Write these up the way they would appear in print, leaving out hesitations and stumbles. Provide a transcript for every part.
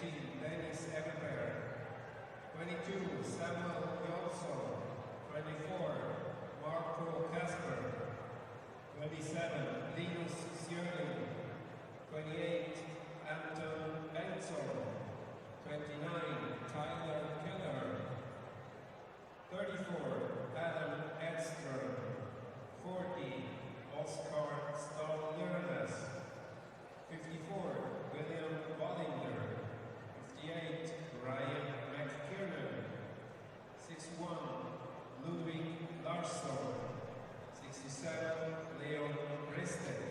18, Dennis Everberg. 22, Samuel Johnson. 24, Marco Kasper. 27, Linus Sjöling. 28, Anton Bengtsson. 29, Tyler Keller. 34, Adam Edström. 40, Oscar Stahl-Jörnes. 54, William Bollinger. 58, Ryan McKiernan. 61, Ludwig Larsson. 67, Leon Risted.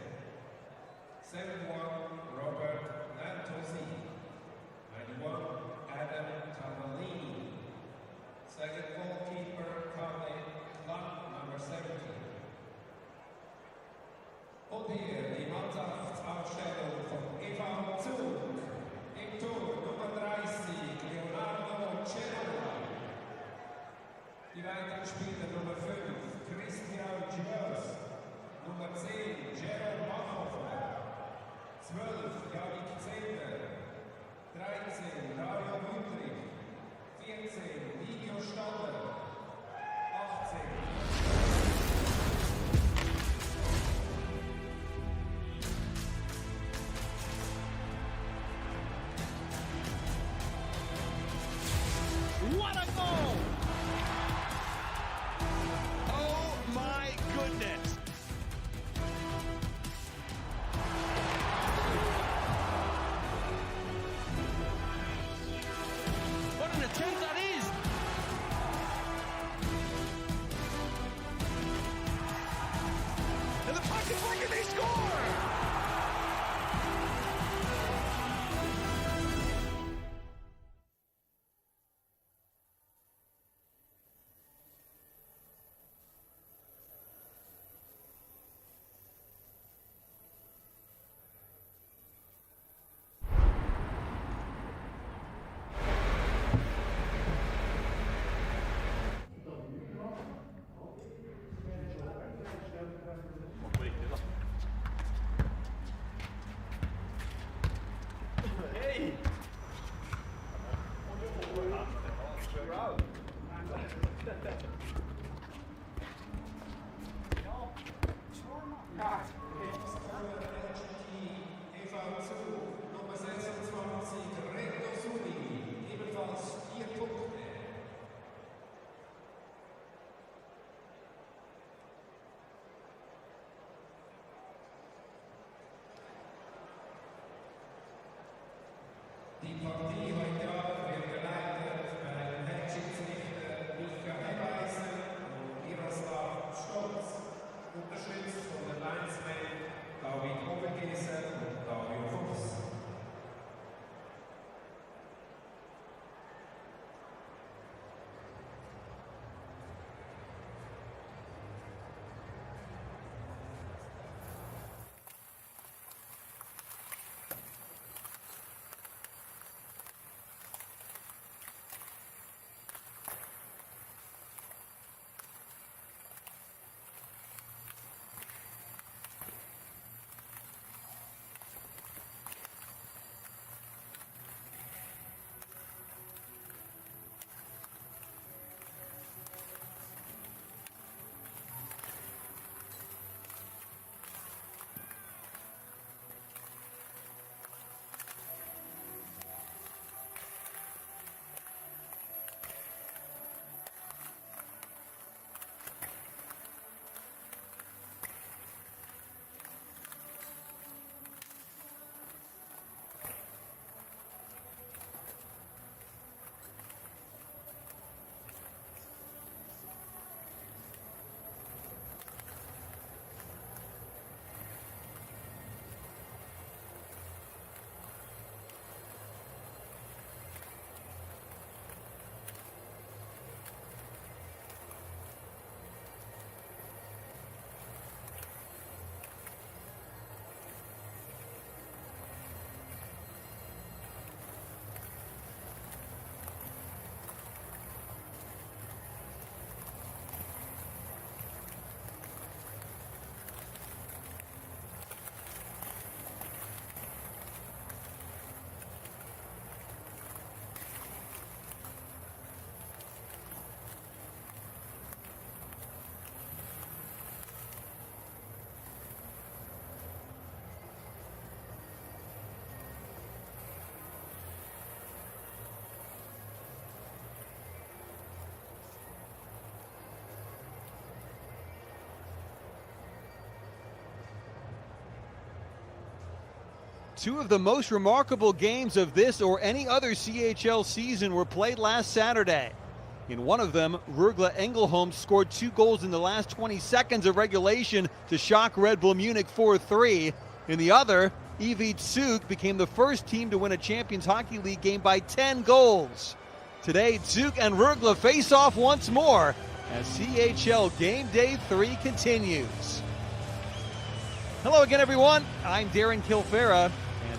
Two of the most remarkable games of this or any other CHL season were played last Saturday. In one of them, Rögle Ängelholm scored 2 goals in the last 20 seconds of regulation to shock Red Bull Munich 4-3. In the other, EV Zug became the first team to win a Champions Hockey League game by 10 goals. Today, Zug and Rögle face off once more as CHL Game Day 3 continues. Hello again, everyone. I'm Darren Kilfera.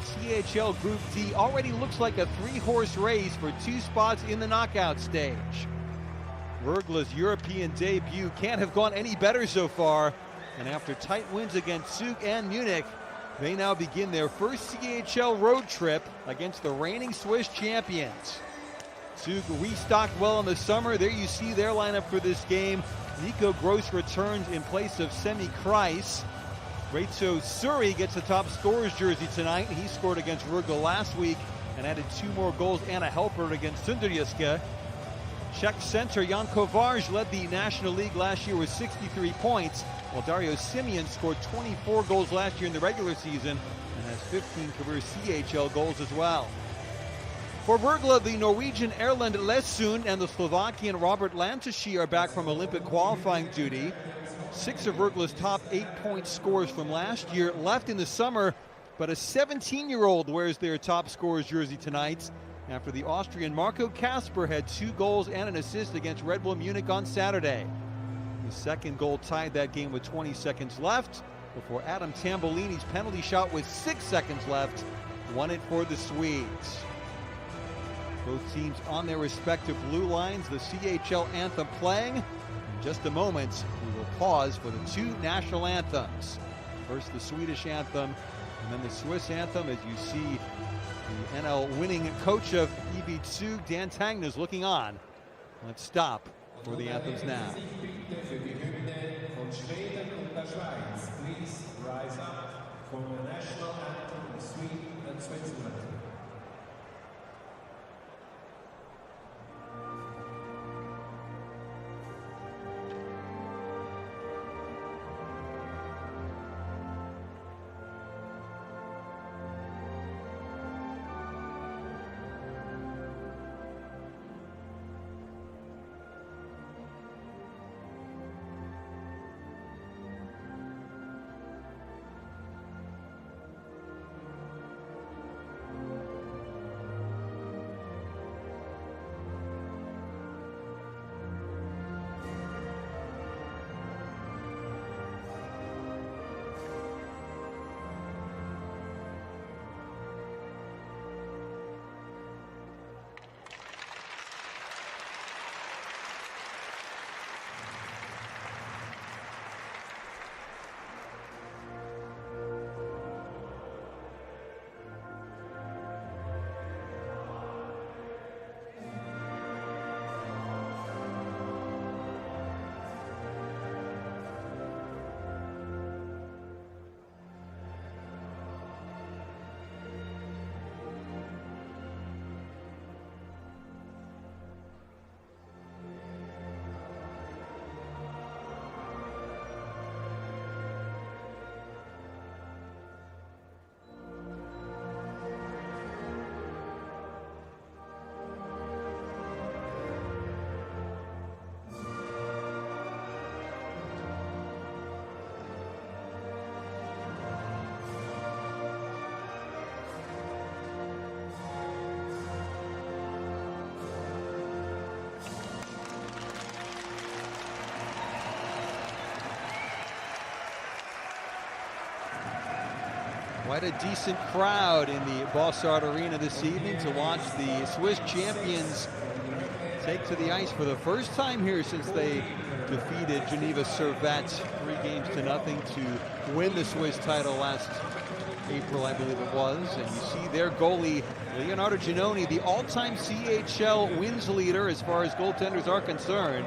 CHL Group D already looks like a 3-horse race for 2 spots in the knockout stage. Rögle's European debut can't have gone any better so far, and after tight wins against Zug and Munich, they now begin their first CHL road trip against the reigning Swiss champions. Zug restocked well in the summer. There you see their lineup for this game. Nico Gross returns in place of Semi Kreis. Rezo Suri gets the top scorer's jersey tonight. He scored against Rögle last week and added 2 more goals and a helper against Sunderjyske. Czech center Jan Kovarj led the National League last year with 63 points, while Dario Simeon scored 24 goals last year in the regular season and has 15 career CHL goals as well. For Rögle, the Norwegian Erlend Lesund and the Slovakian Robert Lantashi are back from Olympic qualifying duty. 6 of Rögle's top 8-point scorers from last year left in the summer, but a 17-year-old wears their top scorer's jersey tonight after the Austrian Marco Kasper had 2 goals and an assist against Red Bull Munich on Saturday. His second goal tied that game with 20 seconds left before Adam Tambolini's penalty shot with 6 seconds left won it for the Swedes. Both teams on their respective blue lines, the CHL anthem playing. In just a moment, we will pause for the 2 national anthems. First the Swedish anthem, and then the Swiss anthem, as you see the NL winning coach of EV Zug, Dan Tangna, is looking on. Let's stop for the anthems now. Please rise up for the national anthem of Sweden and Switzerland. Quite a decent crowd in the Bossard Arena this evening to watch the Swiss champions take to the ice for the first time here since they defeated Geneva Servette 3-0 to win the Swiss title last April, I believe it was. And you see their goalie, Leonardo Giannoni, the all-time CHL wins leader as far as goaltenders are concerned.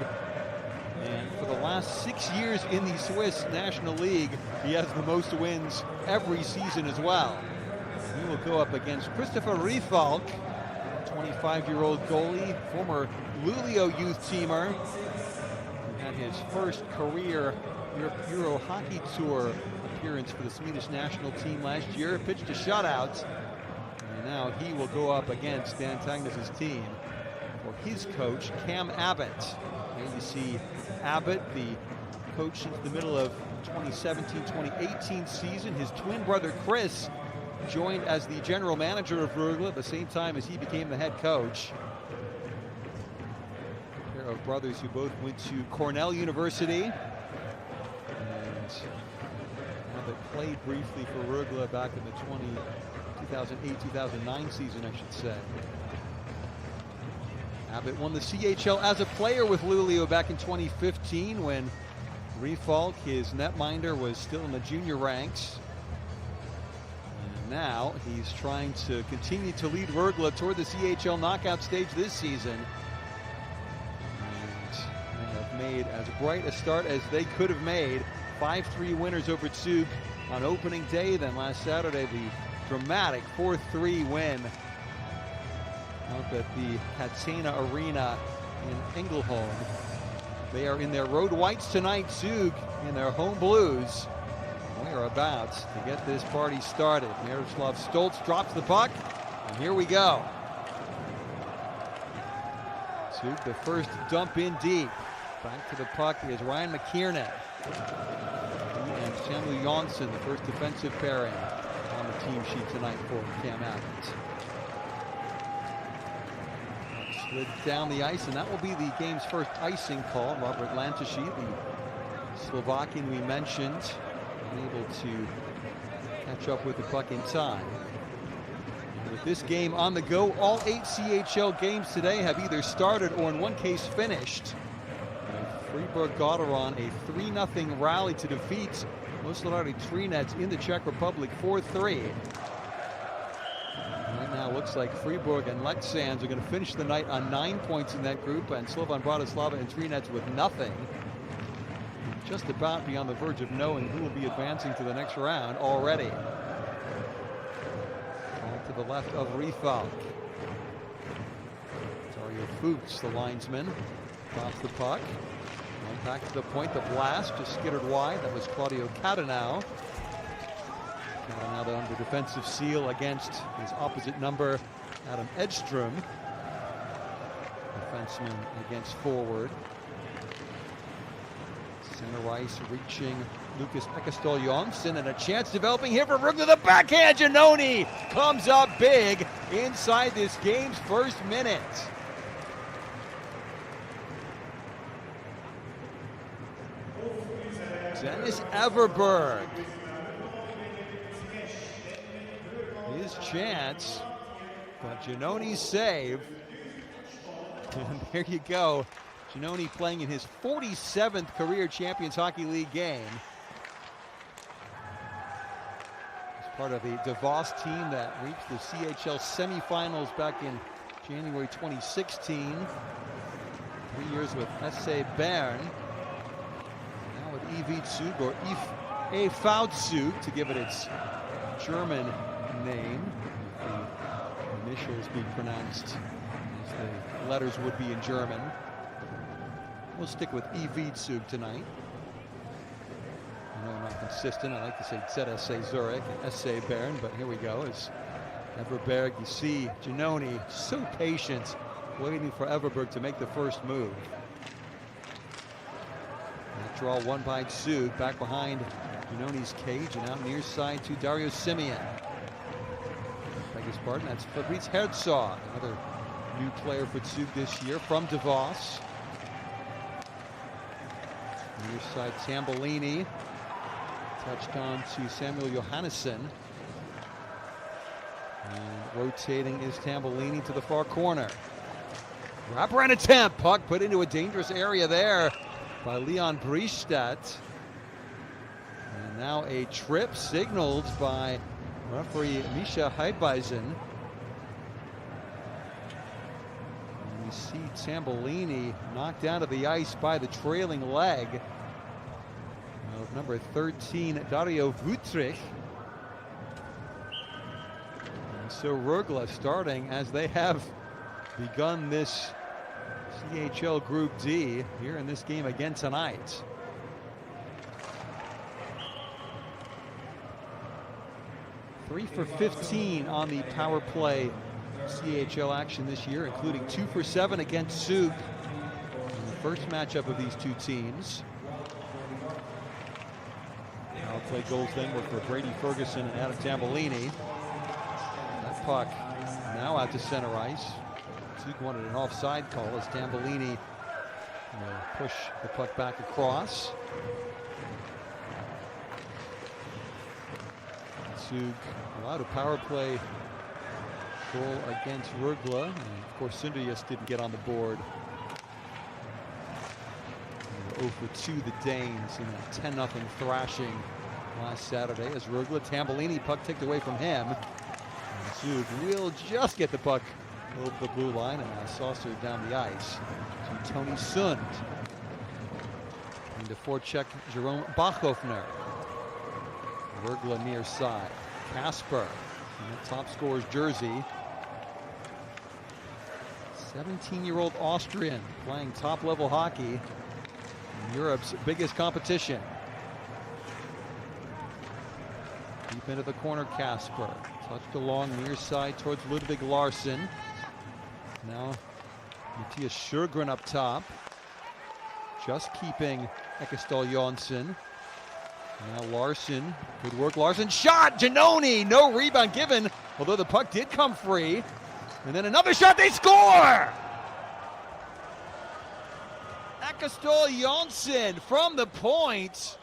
And for the last 6 years in the Swiss National League, he has the most wins every season as well. He will go up against Christopher Riefalk, 25-year-old goalie, former Luleå youth teamer, who had his first career Euro Hockey Tour appearance for the Swedish national team last year, pitched a shutout. And now he will go up against Dan Tagnes' team for his coach, Cam Abbott. Here you see Abbott, the coach since the middle of 2017-2018 season. His twin brother, Chris, joined as the general manager of Rögle at the same time as he became the head coach. A pair of brothers who both went to Cornell University. And Abbott played briefly for Rögle back in the 2008-2009 season, I should say. Abbott won the CHL as a player with Luleå back in 2015 when Refalk, his netminder, was still in the junior ranks. And now he's trying to continue to lead Rögle toward the CHL knockout stage this season. And they have made as bright a start as they could have made. 5-3 winners over Zug on opening day. Then last Saturday, the dramatic 4-3 win up at the Catena Arena in Ängelholm. They are in their road whites tonight, Zug in their home blues. We are about to get this party started. Miroslav Stoltz drops the puck, and here we go. Zug, the first dump in deep. Back to the puck is Ryan McKiernan. He and Samuel Jonsson, the first defensive pairing on the team sheet tonight for Cam Abbott. Slid down the ice, and that will be the game's first icing call. Robert Lantashi, the Slovakian we mentioned, unable to catch up with the puck in time. And with this game on the go, all 8 CHL games today have either started or in one case finished. Fribourg-Gotteron, a 3-0 rally to defeat Moslarity Trinec in the Czech Republic 4-3. Right now looks like Fribourg and Leksands are going to finish the night on 9 points in that group, and Slovan Bratislava and Trinec with nothing. Just about be on the verge of knowing who will be advancing to the next round already. Ball to the left of Refalk. Dario Fuchs, the linesman, drops the puck. One back to the point, the blast just skittered wide. That was Claudio Catanau. Catanau under defensive seal against his opposite number, Adam Edström. Defenseman against forward. Center ice reaching Lucas Ekastol-Jonsson, and a chance developing here for Rögle. The backhand, Giannoni comes up big inside this game's first minute. Dennis Everberg. His chance, but Giannoni's save. And there you go. Giannoni playing in his 47th career Champions Hockey League game. As part of the DeVos team that reached the CHL semifinals back in January 2016. 3 years with SC Bern. Now with EV Zug, or EV Zug, to give it its German name. The initials be pronounced as the letters would be in German. We'll stick with EV Zug tonight. I know I'm not consistent. I like to say ZSC Zurich and SC Bern, but here we go. As Everberg, you see Giannoni so patient, waiting for Everberg to make the first move. That draw won by Zug, back behind Giannoni's cage and out near side to Dario Simeon. Beg his pardon, that's Fabrice Herzog, another new player for Zug this year from DeVos. Near side, Tambellini. Touched on to Samuel Johannesson. And rotating is Tambellini to the far corner. Wraparound attempt. Puck put into a dangerous area there by Leon Briestadt. And now a trip signaled by referee Misha Heidbeisen. And we see Tambellini knocked out of the ice by the trailing leg of number 13, Dario Vutrich. And so Rögle starting as they have begun this CHL Group D here in this game again tonight. 3 for 15 on the power play CHL action this year, including 2 for 7 against Zug in the first matchup of these two teams. Power play goals then were for Brady Ferguson and Adam Tambellini. That puck now out to center ice. Zug wanted an offside call as Tambellini push the puck back across. Zug allowed a power play goal against Rögle, and of course Sunderjysk didn't get on the board. 0 for 2 the Danes in a 10-0 thrashing last Saturday as Rögle, Tambellini, puck ticked away from him. And Zug will just get the puck over the blue line and now saucer down the ice to Tony Sund. Into forecheck Jerome Bachhofner. Rögle near side. Kasper in the top scorer's jersey. 17-year-old Austrian playing top-level hockey in Europe's biggest competition. Deep into the corner, Kasper. Touched along near side towards Ludvig Larsson. Now Mattias Sjögren up top. Just keeping Ekeståhl Jonsson. Now Larsson, good work, Larsson, shot, Giannoni, no rebound given, although the puck did come free. And then another shot, they score! Ekeståhl Jonsson from the point.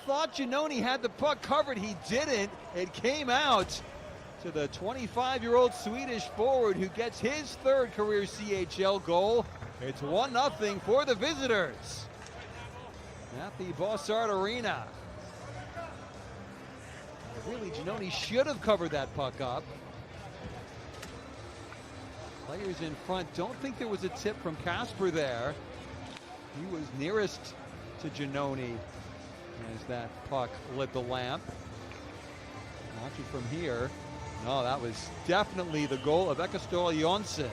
Thought Giannoni had the puck covered, he didn't. It came out to the 25-year-old Swedish forward who gets his third career CHL goal. It's 1-0 for the visitors at the Bossart Arena. Really, Giannoni should have covered that puck up. Players in front don't think there was a tip from Kasper there. He was nearest to Giannoni as that puck lit the lamp. Watch it from here. No, that was definitely the goal of Ekeståhl Jonsson.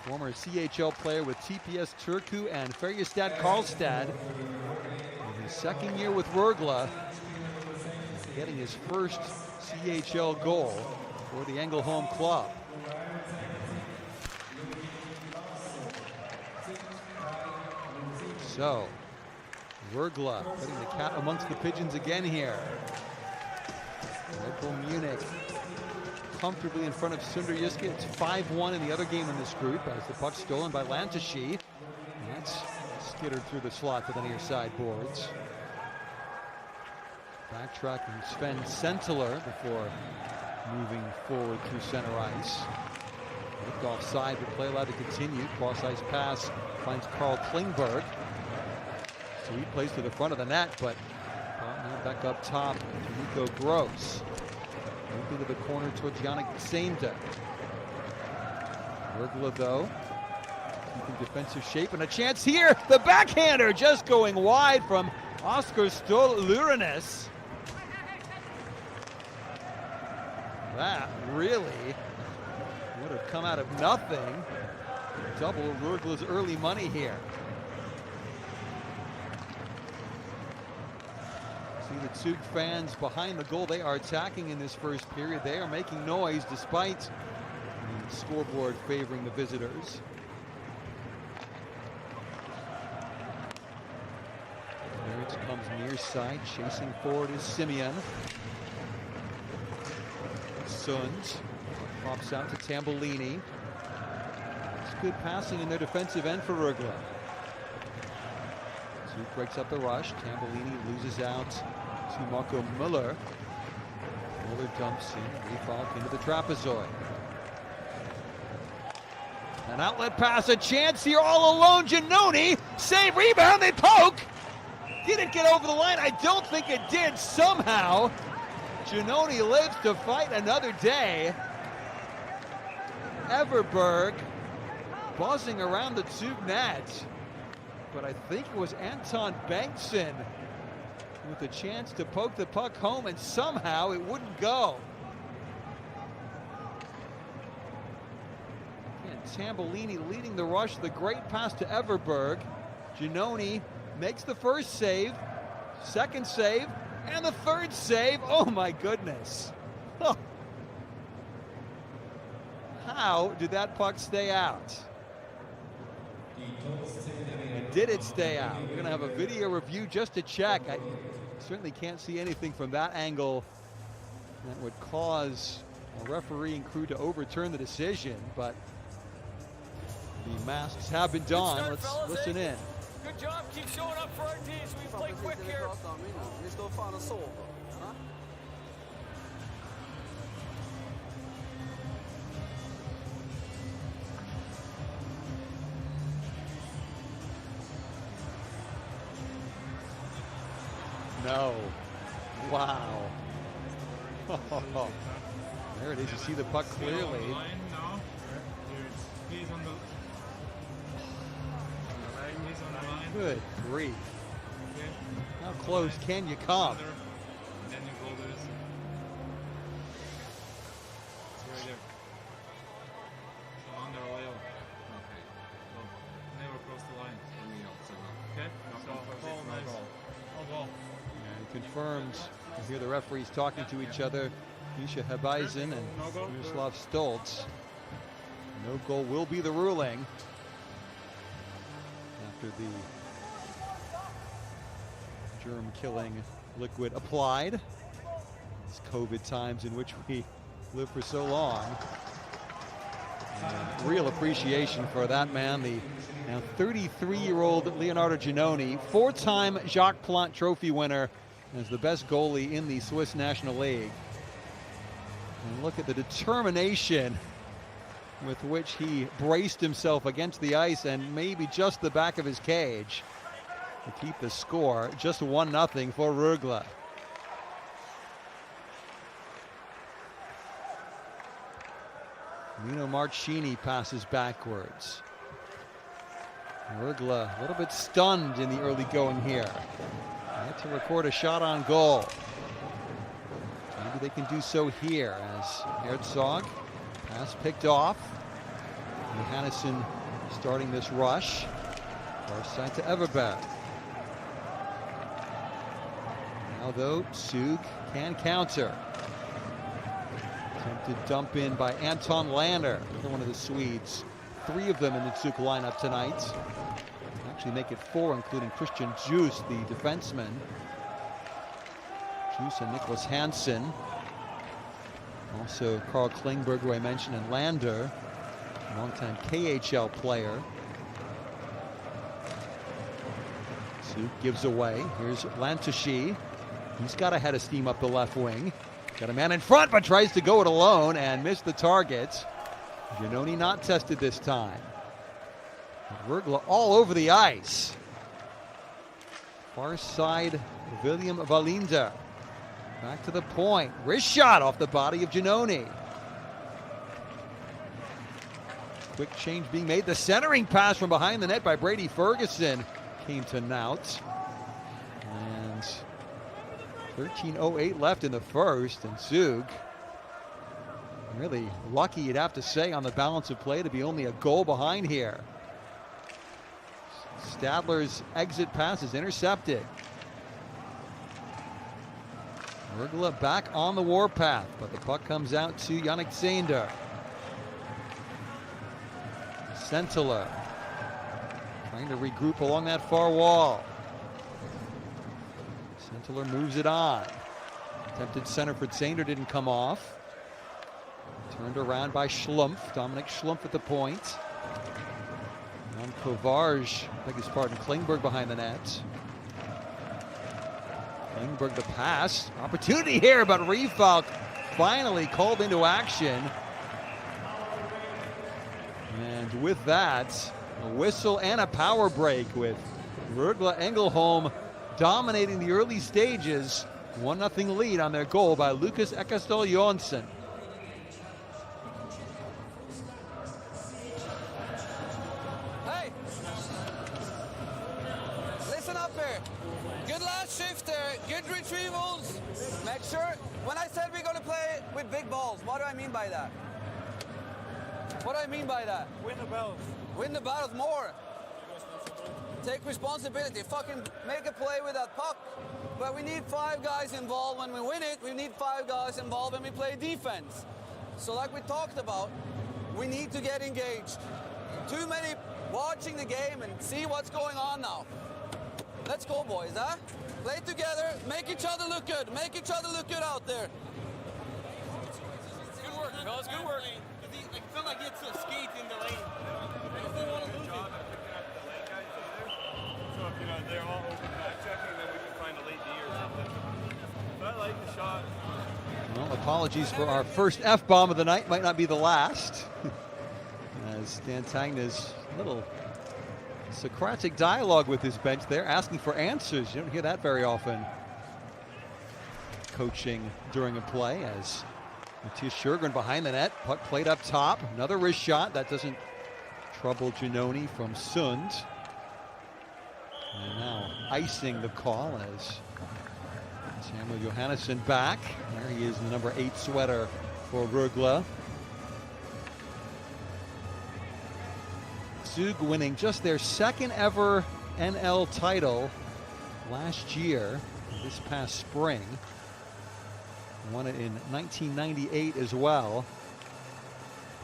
Former CHL player with TPS Turku and Färjestad Karlstad. In his second year with Rögle, getting his first CHL goal for the Ängelholm club. So, Rögle putting the cat amongst the pigeons again here. Red Bull Munich comfortably in front of Sunderjysk. It's 5-1 in the other game in this group as the puck stolen by Lantashi. That's skittered through the slot to the near side boards. Backtracking Sven Sentler before moving forward through center ice. Looked offside, but play allowed to continue. Cross ice pass finds Carl Klingberg. So he plays to the front of the net, but now back up top to Nico Gross. Moving to the corner towards Yannick Sander. Rögle, though, keeping defensive shape, and a chance here. The backhander just going wide from Oscar Ståhl-Lurenes. That really would have come out of nothing. Double Rögle's early money here. See the Zug fans behind the goal. They are attacking in this first period. They are making noise despite the scoreboard favoring the visitors. Merritz comes near side, chasing forward is Simeon. Sund pops out to Tambellini. It's good passing in their defensive end for Rögle. Zug breaks up the rush. Tambellini loses out to Marco Müller. Müller dumps in, Refalk into the trapezoid. An outlet pass, a chance here all alone. Giannoni, save, rebound, they poke. Didn't get over the line. I don't think it did somehow. Giannoni lives to fight another day. Everberg buzzing around the Zug net. But I think it was Anton Bengtsson with a chance to poke the puck home, and somehow it wouldn't go. And Tambellini leading the rush, the great pass to Everberg. Giannoni makes the first save, second save, And the third save. Oh my goodness. Oh. How did that puck stay out? And did it stay out? We're going to have a video review just to check. I certainly can't see anything from that angle that would cause a referee and crew to overturn the decision, but the masks have been donned. Let's listen in. Good job. Keep showing up for our teams. We play quick here. No. Wow. There it is. You see the puck clearly. He's on the line. Good grief. Okay. How close can you come? Then you go there. It's right there. So under a layout. Okay. So never cross the line. Okay? All nice. All ball. And confirms, you hear the referees talking to each other. Misha Hebeisen and Miroslav Stoltz. No goal will be the ruling after the germ-killing liquid applied. It's COVID times in which we live for so long. And real appreciation for that man, the now 33-year-old Leonardo Giannoni, four-time Jacques Plante Trophy winner, as the best goalie in the Swiss National League. And look at the determination with which he braced himself against the ice and maybe just the back of his cage to keep the score just 1-0 for Rögle. Lino Marchini passes backwards. Rögle a little bit stunned in the early going here. Had to record a shot on goal. Maybe they can do so here as Herzog, pass picked off. Johannesson starting this rush. Far side to Everberg. Now though, Zug can counter. Attempted dump in by Anton Lander, another one of the Swedes. 3 of them in the Zug lineup tonight. Actually make it 4, including Christian Djus, the defenseman. Djus and Nicholas Hansen. Also Carl Klingberg, who I mentioned, and Lander, longtime KHL player. Zug gives away. Here's Lantucci. He's got a head of steam up the left wing. Got a man in front, but tries to go it alone and missed the target. Giannoni not tested this time. Rögle all over the ice. Far side, William Wallinder. Back to the point. Wrist shot off the body of Giannoni. Quick change being made. The centering pass from behind the net by Brady Ferguson came to naught. And 13:08 left in the first, and Zug really lucky, you'd have to say, on the balance of play to be only a goal behind here. Stadler's exit pass is intercepted. Rögle back on the warpath, but the puck comes out to Yannick Zander. Sentler trying to regroup along that far wall. Sentler moves it on. Attempted center for Zander, didn't come off. Turned around by Schlumpf. Dominic Schlumpf at the point. And Kovarj, beg his pardon, Klingberg behind the net. Klingberg the pass. Opportunity here, but Riefalk finally called into action. And with that, a whistle and a power break with Rögle Ängelholm dominating the early stages. 1-0 lead on their goal by Lucas Ekastol Jonsson. Hey! Listen up here. Good last shift there. Good retrievals. Make sure. When I said we're going to play with big balls, what do I mean by that? What do I mean by that? Win the battles. Win the battles more. Take responsibility. Fucking make a play with that puck. But we need 5 guys involved when we win it. We need 5 guys involved when we play defense. So like we talked about, we need to get engaged. Too many watching the game and see what's going on now. Let's go, boys, huh? Play together, make each other look good. Make each other look good out there. Good work, fellas, good work. I felt like he had to skate in the lane. I just didn't want to lose it. So if they're all open back checking, then we can find a late D or something. So I like the shot. Well, apologies for our first F-bomb of the night. Might not be the last. As Dan Tangna's little Socratic dialogue with his bench there, asking for answers. You don't hear that very often. Coaching during a play as Matthias Sjögren behind the net. Puck played up top. Another wrist shot. That doesn't trouble Giannoni from Sund. And now icing the call as Samuel Johannesson back. There he is in the number 8 sweater for Rögle. Zug winning just their second ever NL title last year, this past spring. Won it in 1998 as well.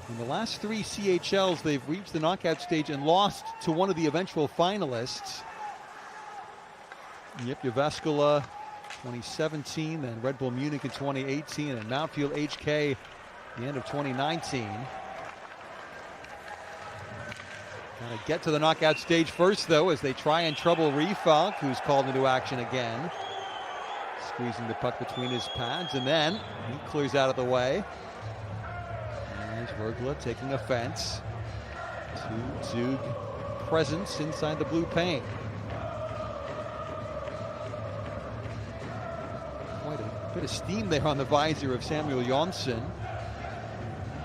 In the last 3 CHLs, they've reached the knockout stage and lost to one of the eventual finalists. Jyp Jyväskylä 2017, then Red Bull Munich in 2018, and Mountfield HK the end of 2019. Gotta get to the knockout stage first, though, as they try and trouble Rifalk, who's called into action again. Squeezing the puck between his pads, and then he clears out of the way. There's Rögle taking offense to Zug presence inside the blue paint. Quite a bit of steam there on the visor of Samuel Jonsson.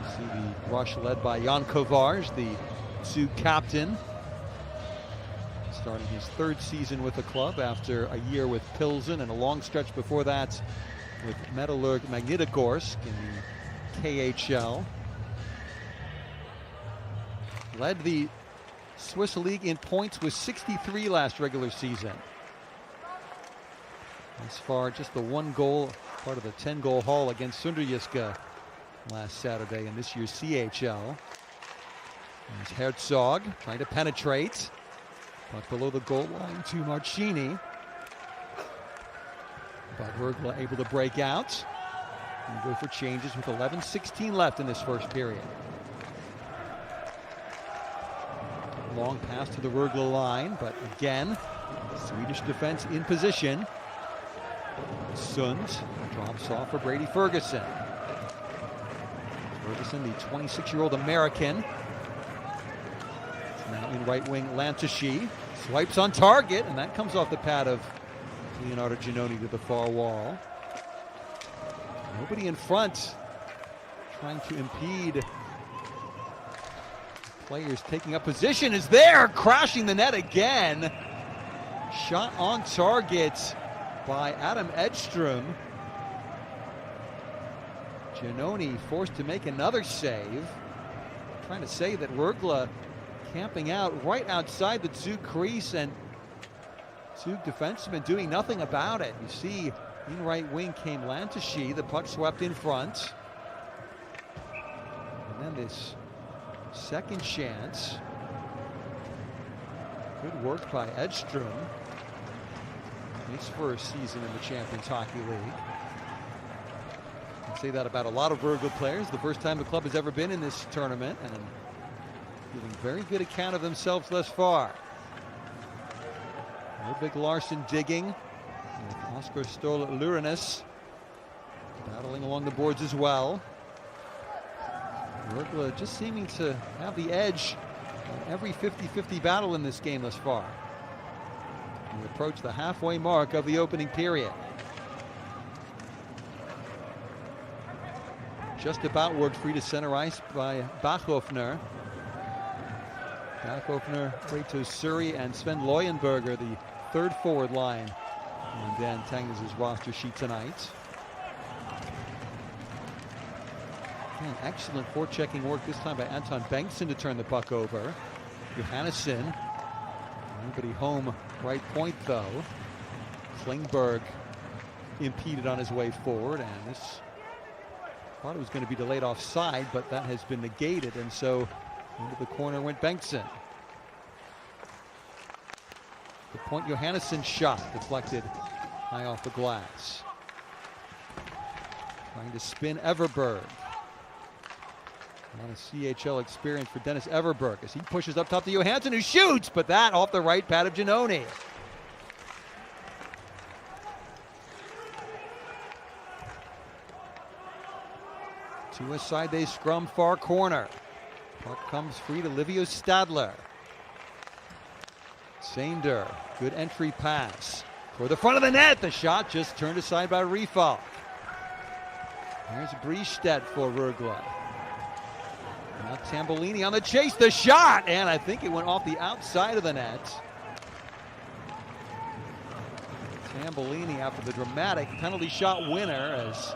You see the rush led by Jan Kovarj, the Zug captain, starting his 3rd season with the club after a year with Pilsen and a long stretch before that with Metallurg Magnitogorsk in the KHL. Led the Swiss League in points with 63 last regular season. As far, just the 1 goal, part of the 10-goal haul against Sunderjyske last Saturday in this year's CHL. There's Herzog trying to penetrate. Puck below the goal line to Marchini. But Rögle able to break out and go for changes with 11:16 left in this first period. Long pass to the Rögle line, but again, Swedish defense in position. Sund drops off for Brady Ferguson. Ferguson, the 26-year-old American. Now in right wing, Lantucci swipes on target, and that comes off the pad of Leonardo Giannoni to the far wall. Nobody in front trying to impede. Players taking up position is there, crashing the net again. Shot on target by Adam Edström. Giannoni forced to make another save. Trying to say that Rögle camping out right outside the Zug crease, and Zug defensemen doing nothing about it. You see in right wing came Lantucci, the puck swept in front. And then this second chance. Good work by Edström. His first season in the Champions Hockey League. I say that about a lot of Rögle players. The first time the club has ever been in this tournament, and giving very good account of themselves thus far. Ludvig Larsson digging, with Oscar Ståhl-Lurenäs battling along the boards as well. Rögle just seeming to have the edge on every 50-50 battle in this game thus far. We approach the halfway mark of the opening period. Just about worked free to center ice by Bachhofner. Bachhofner, Kratos Suri, and Sven Leuenberger, the 3rd forward line on Dan Tangna's roster sheet tonight. Again, excellent forechecking work this time by Anton Bengtsson to turn the puck over. Johannesson, nobody home right point though. Klingberg impeded on his way forward, and this thought it was going to be delayed offside, but that has been negated, and so into the corner went Bengtsson. The Point Johannesson shot deflected high off the glass. Trying to spin Everberg. Not a CHL experience for Dennis Everberg as he pushes up top to Johansson, who shoots, but that off the right pad of Giannone. To a side they scrum far corner. Puck comes free to Livio Stadler. Sander, good entry pass. For the front of the net, the shot just turned aside by Rifalk. Here's Briestedt for Rögle. Now Tambolini on the chase, the shot, and I think it went off the outside of the net. Tambolini after the dramatic penalty shot winner as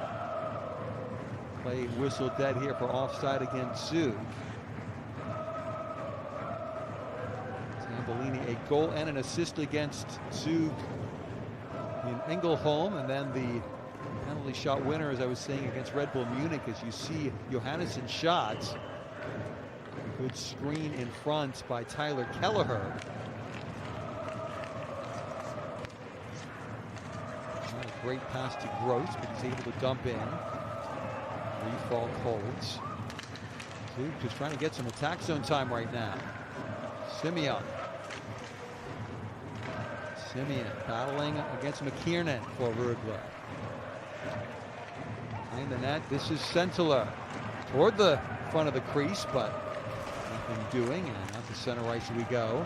play whistled dead here for offside against Zug. Tambolini a goal and an assist against Zug in Ängelholm, and then the penalty shot winner, as I was saying, against Red Bull Munich, as you see Johannesson shots. Good screen in front by Tyler Kelleher. Not a great pass to Gross, but he's able to dump in. Rifalk holds. Zug just trying to get some attack zone time right now. Simeon battling against McKiernan for Rögle. Behind the net, this is Sentler toward the front of the crease, but nothing doing, and out to center ice we go.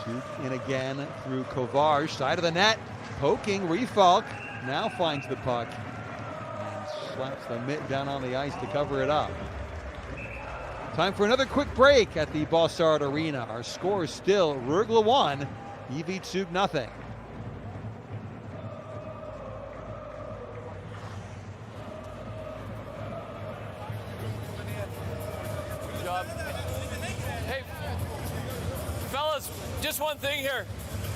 Zug in again through Kovar, side of the net, poking. Rifalk now finds the puck and slaps the mitt down on the ice to cover it up. Time for another quick break at the Bossard Arena. Our score is still Rögle 1, EV Zug nothing. Good job. Hey, fellas, just one thing here.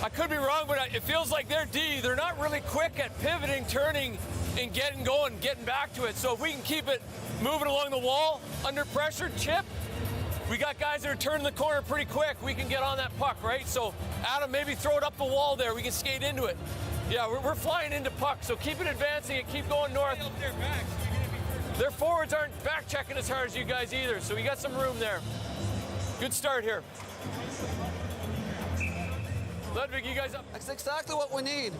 I could be wrong, but it feels like their D, they're not really quick at pivoting, turning, and getting going, getting back to it. So if we can keep it moving along the wall, under pressure, chip, we got guys that are turning the corner pretty quick. We can get on that puck, right? So Adam, maybe throw it up the wall there. We can skate into it. Yeah, we're flying into puck, so keep it advancing and keep going north. Their forwards aren't back checking as hard as you guys either, so we got some room there. Good start here. Ludwig, you guys up? That's exactly what we need.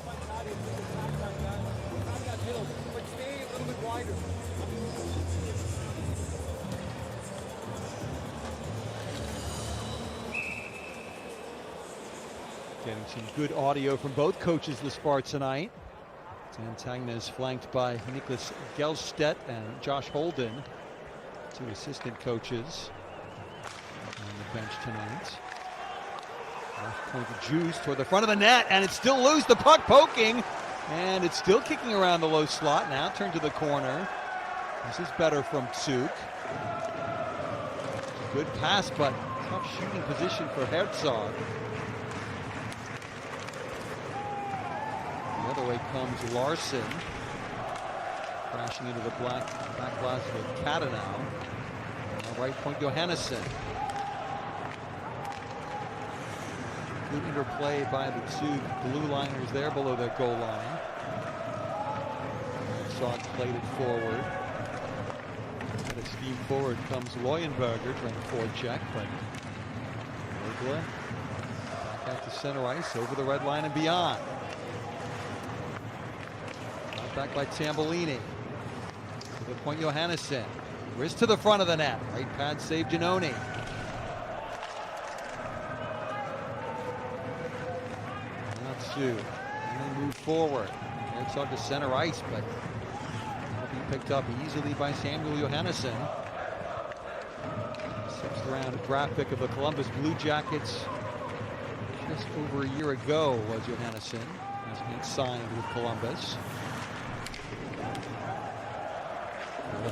Getting some good audio from both coaches this far tonight. Tantagna is flanked by Niklas Gelstedt and Josh Holden, two assistant coaches on the bench tonight. Left point to Juice toward the front of the net, and it's still loose. The puck poking, and it's still kicking around the low slot. Now turned to the corner. This is better from Zug. Good pass, but tough shooting position for Herzog. The other way comes Larson, crashing into the back glass with Katanow. Now right point Johannesson. Good interplay by the two blue liners there below their goal line. Herzog played it forward. At a steam forward comes Leuenberger trying to forecheck, but Rögle back out to center ice over the red line and beyond. Back by Tambolini. To the point Johannesson. Wrist to the front of the net. Right pad save Giannone. Now Zug. And they move forward. Herzog to center ice, but will be picked up easily by Samuel Johannesson. 6th round draft pick of the Columbus Blue Jackets. Just over a year ago was Johannesson. Has been signed with Columbus.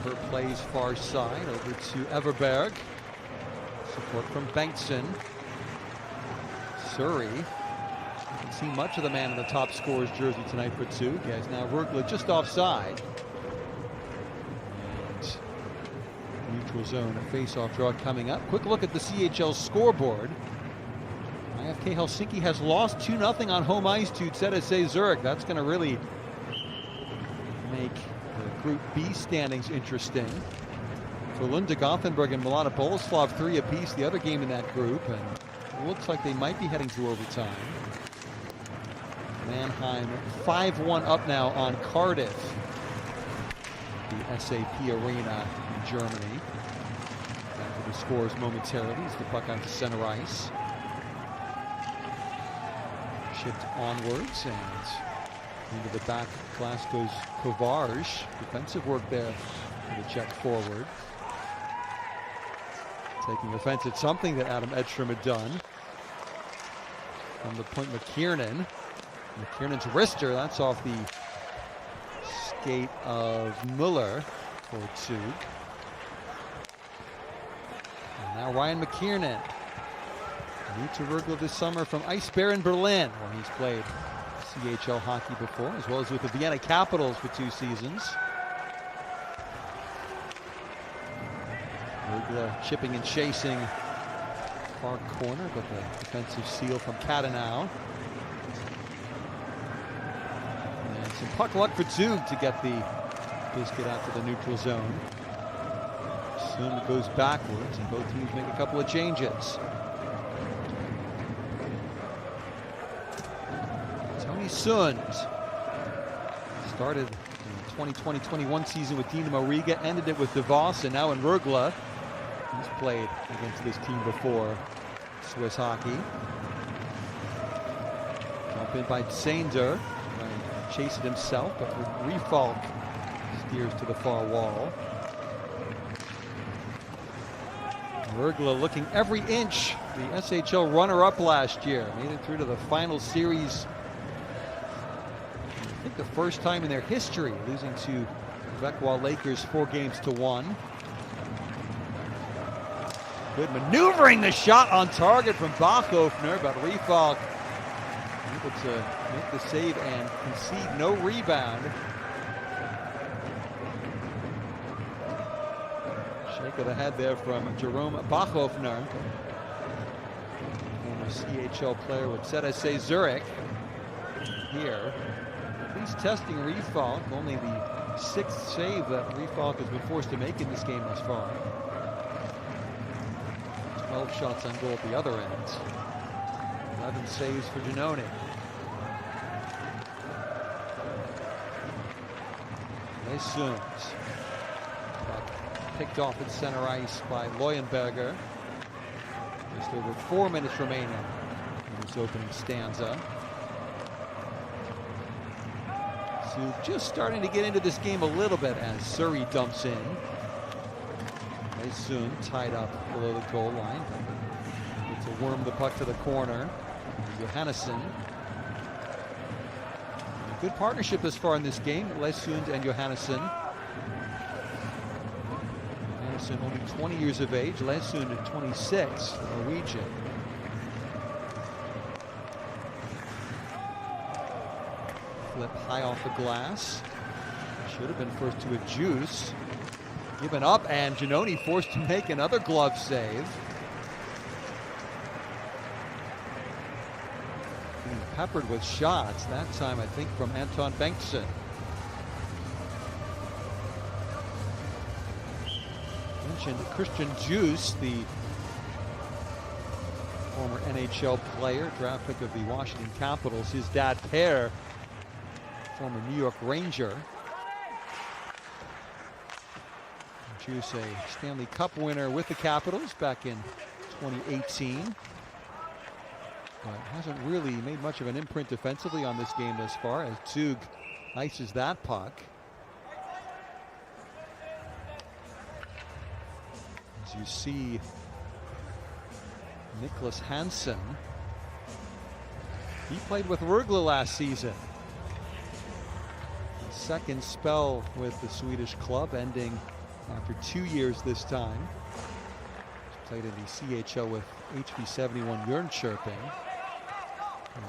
Her plays far side over to Everberg. Support from Bengtsson. Surrey Haven't seen much of the man in the top scorer's jersey tonight for Zug. As now Rögle just offside. And neutral zone, a face-off draw coming up. Quick look at the CHL scoreboard. IFK Helsinki has lost 2-0 on home ice to ZSA Zurich. That's going to really make the Group B standings interesting. For Lunda Gothenburg and Milana Boleslav 3 apiece, the other game in that group, and it looks like they might be heading to overtime. Mannheim 5-1 up now on Cardiff, the SAP Arena in Germany. Back to the scores momentarily as the puck onto center ice. Chipped onwards and into the back. Glasgow's Kovarj. Defensive work there for the Czech forward. Taking offense at something that Adam Edstrom had done. From the point, McKiernan. McKiernan's wrister, that's off the skate of Muller for Zug. And now Ryan McKiernan. New to Rögle this summer from Ice Bear in Berlin, where he's played CHL hockey before, as well as with the Vienna Capitals for 2 seasons. Rögle chipping and chasing far corner, but the defensive seal from Kadenau. And some puck luck for Zug to get the biscuit out to the neutral zone. Soon it goes backwards, and both teams make a couple of changes. Tony Sund started the 2020-21 season with Dinamo Riga, ended it with DeVos, and now in Rögle. He's played against this team before, Swiss hockey. Jump in by Sander, trying to chase it himself, but Refalk steers to the far wall. Rögle looking every inch. The SHL runner-up last year, made it through to the final series. I think the first time in their history, losing to Vecwa Lakers 4-1. Good maneuvering, the shot on target from Bachhofner, but Refalk able to make the save and concede no rebound. Shake of the head there from Jerome Bachhofner, former CHL player with ZSA Zurich. Here, at least testing Refalk, only the 6th save that Refalk has been forced to make in this game thus far. 12 shots on goal at the other end. 11 saves for Giannone. Lesund. Picked off at center ice by Leuenberger. Just over 4 minutes remaining in this opening stanza. So just starting to get into this game a little bit as Surrey dumps in. Soon tied up below the goal line. It's a worm the puck to the corner. Johannesson. A good partnership this far in this game, Lesund and Johannesson. Johannesson only 20 years of age, Lesund at 26, Norwegian. Flip high off the glass. Should have been first to a juice. Given up, and Giannone forced to make another glove save. Being peppered with shots, that time I think from Anton Bengtsson. Mentioned Christian Juice, the former NHL player, draft pick of the Washington Capitals. His dad, Per, former New York Ranger. Juice, a Stanley Cup winner with the Capitals back in 2018. But hasn't really made much of an imprint defensively on this game thus far as Zug ices that puck. As you see, Niklas Hansson, he played with Rögle last season. His second spell with the Swedish club ending after 2 years this time. He's played in the CHL with HV71 Jönköping. I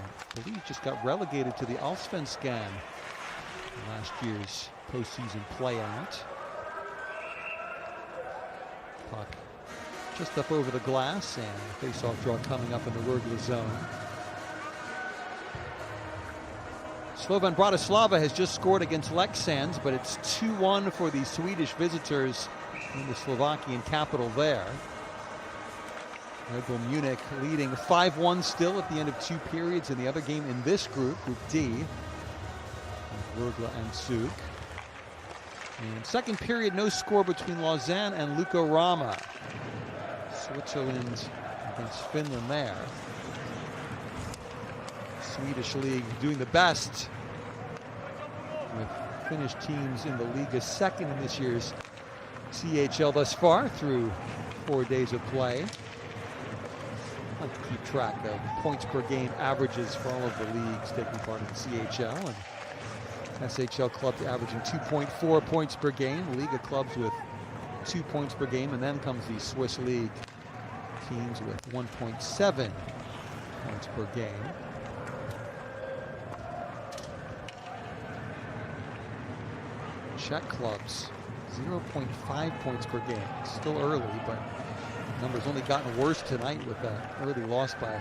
believe just got relegated to the Allsvenskan last year's postseason playout. Puck just up over the glass, and face-off draw coming up in the Rögle zone. Slovan Bratislava has just scored against Leksands, but it's 2-1 for the Swedish visitors in the Slovakian capital there. Red Bull Munich leading 5-1 still at the end of 2 periods in the other game in this group, Group D, with Rögle and Zug. And second period, no score between Lausanne and Lukarama. Switzerland against Finland there. Swedish league doing the best with Finnish teams in the league as second in this year's CHL thus far through 4 days of play. I'll keep track of points per game averages for all of the leagues taking part in the CHL, and SHL clubs averaging 2.4 points per game, Liga clubs with 2 points per game, and then comes the Swiss league teams with 1.7 points per game. Czech clubs 0.5 points per game. Still early, but numbers only gotten worse tonight with an early loss by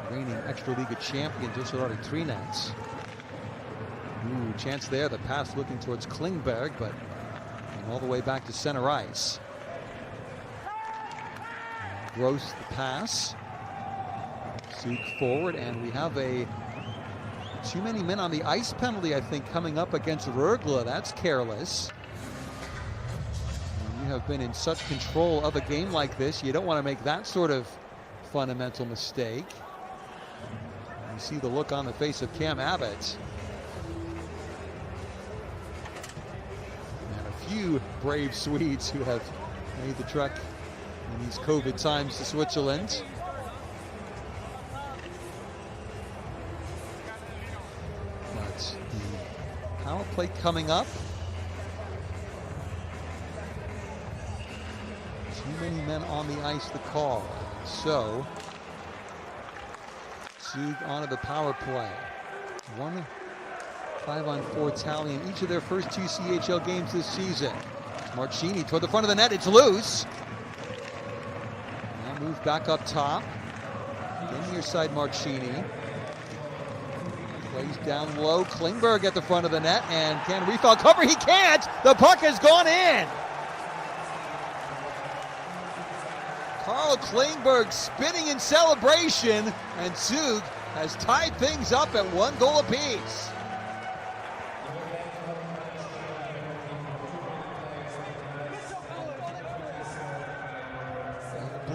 reigning Extra-Liga champion Düsseldorf Trinets. Ooh, chance there. The pass looking towards Klingberg, but all the way back to center ice. Gross the pass. Zug forward, and we have a too many men on the ice penalty, I think, coming up against Rögle. That's careless. When you have been in such control of a game like this, you don't want to make that sort of fundamental mistake. You see the look on the face of Cam Abbott. And a few brave Swedes who have made the trek in these COVID times to Switzerland. Power play coming up. Too many men on the ice to call. So, Zug onto the power play. 1 5-on-4 tally in each of their first 2 CHL games this season. Marchini toward the front of the net. It's loose. Now move back up top. Again, near side Marchini. Plays down low. Klingberg at the front of the net, and can Riefel cover? He can't! The puck has gone in! Carl Klingberg spinning in celebration, and Zug has tied things up at 1 goal apiece.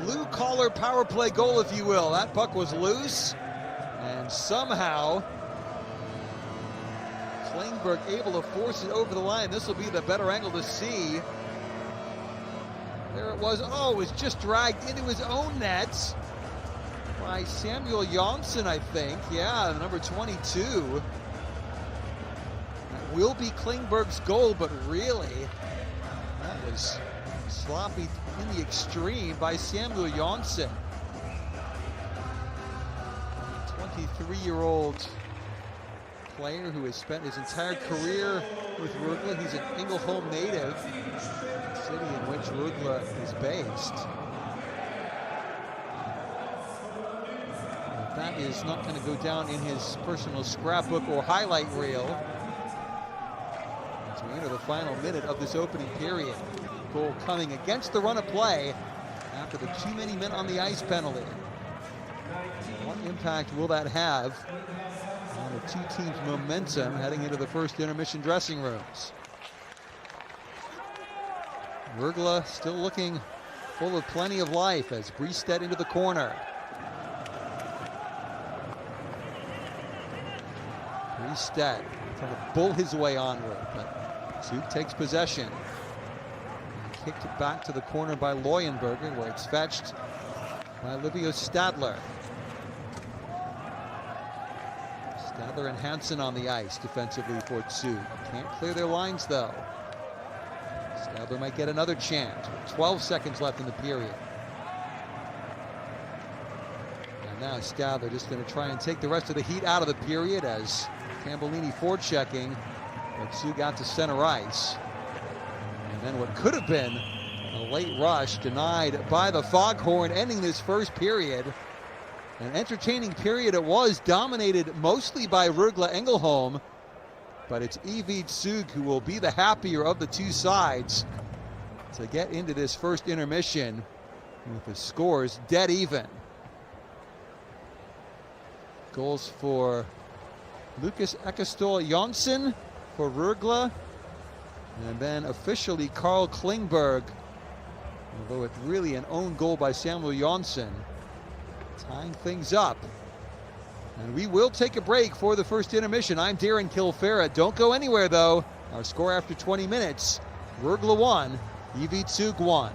Blue-collar power play goal, if you will. That puck was loose, and somehow Klingberg able to force it over the line. This will be the better angle to see. There it was. Oh, it was just dragged into his own net by Samuel Jonsson, I think. Yeah, number 22. That will be Klingberg's goal, but really, that was sloppy in the extreme by Samuel Jonsson. 23-year-old player who has spent his entire career with Rögle. He's an Ängelholm native, the city in which Rögle is based. But that is not going to go down in his personal scrapbook or highlight reel as we enter the final minute of this opening period. Goal coming against the run of play after the too many men on the ice penalty. What impact will that have on the two teams' momentum heading into the first intermission dressing rooms? Rögle still looking full of plenty of life as Bristedt into the corner. Bristedt trying to bull his way onward, but Zug takes possession. Kicked it back to the corner by Leuenberger, where it's fetched by Livio Stadler. Stadler and Hansen on the ice defensively for Zug. Can't clear their lines though. Stadler might get another chance. 12 seconds left in the period. And now Stadler just going to try and take the rest of the heat out of the period as Tambellini forechecking, but Sue got to center ice. And then what could have been a late rush denied by the Foghorn, ending this first period. An entertaining period it was, dominated mostly by Rögle Ängelholm, but it's Evie Zug who will be the happier of the two sides to get into this first intermission with the scores dead even. Goals for Lucas Ekestol Jonsson for Rögle, and then officially Carl Klingberg, although it's really an own goal by Samuel Jonsson, tying things up. And we will take a break for the first intermission. I'm Darren Kilfera. Don't go anywhere, though. Our score after 20 minutes, Rögle 1, Evie Zug 1.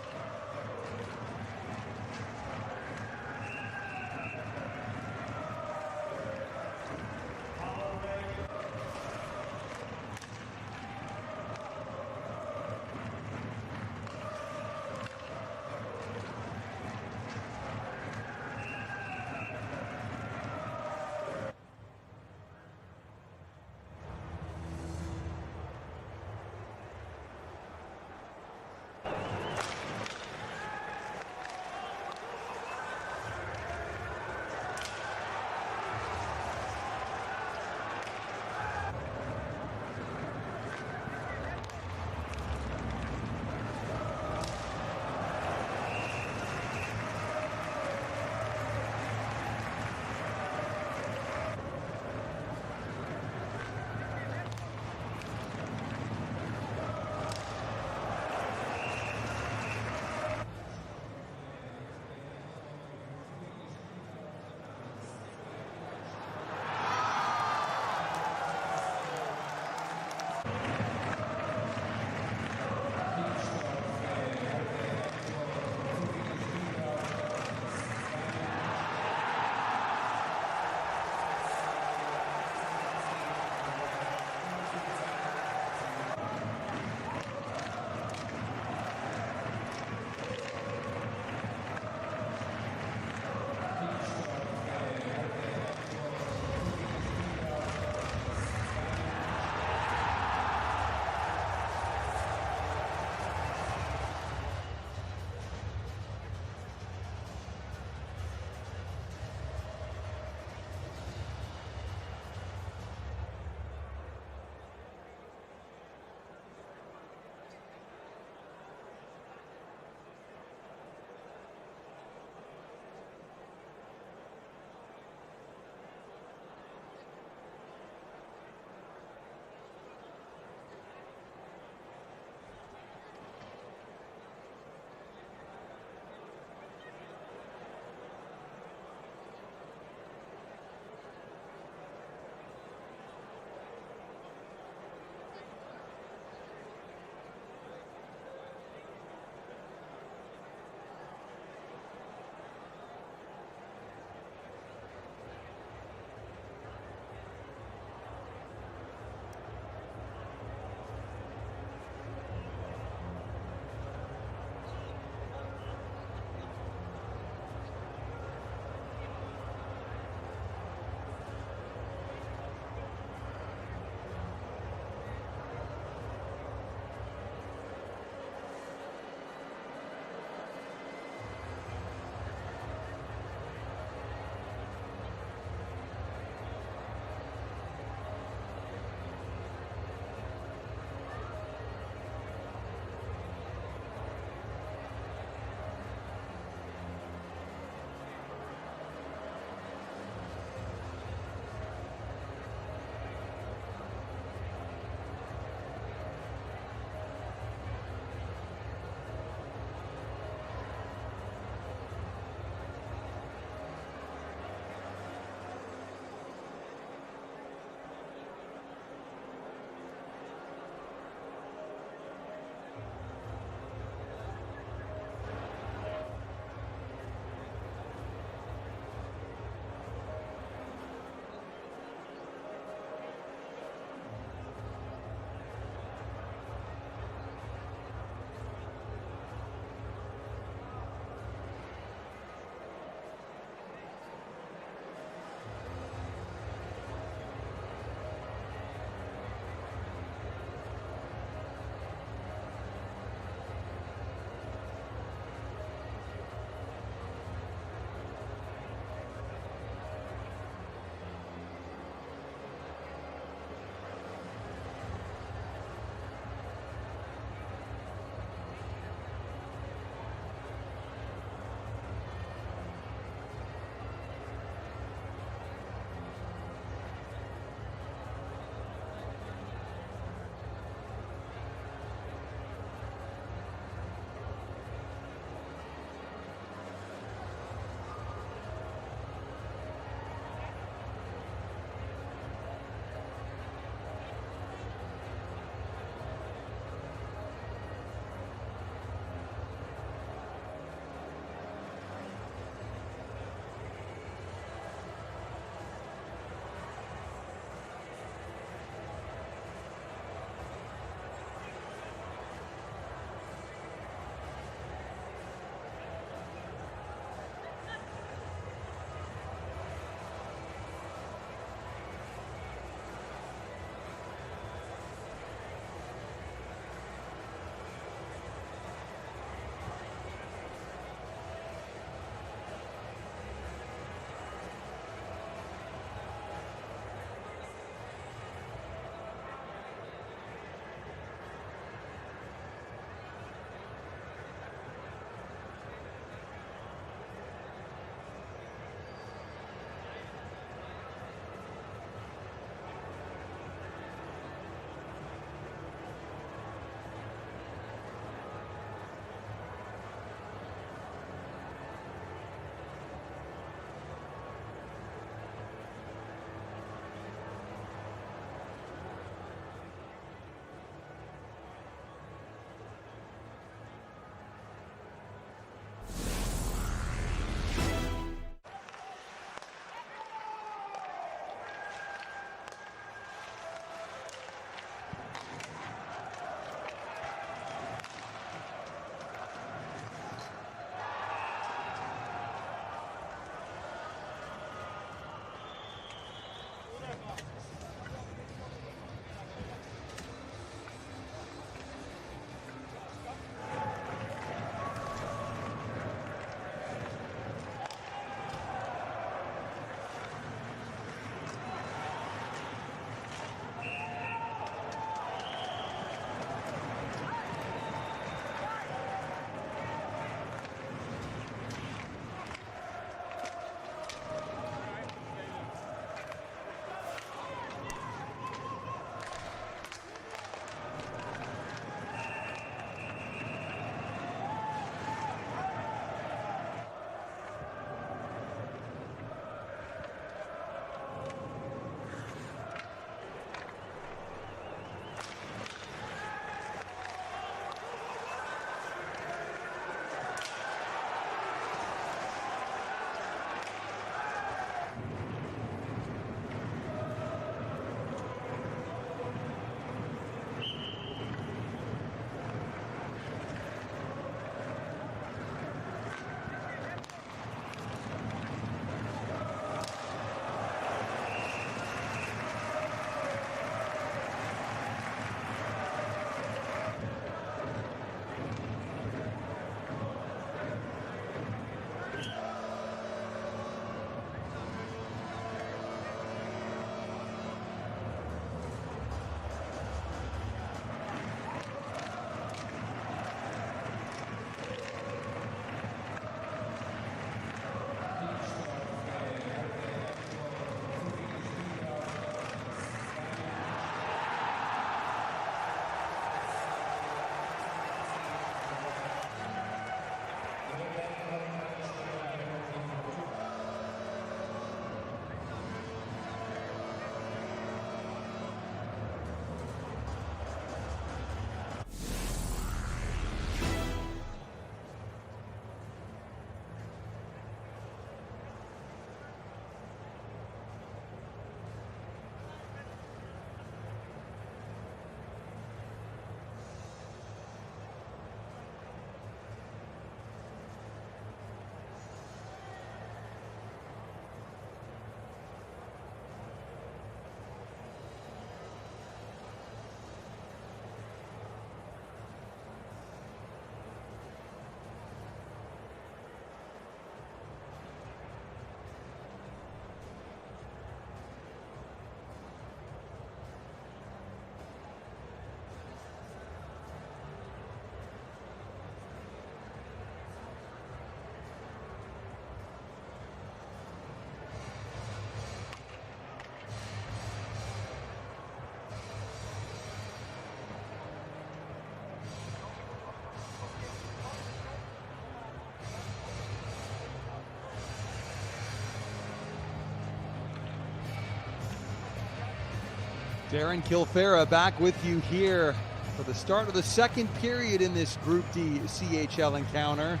Darren Kilfera back with you here for the start of the second period in this Group D CHL encounter.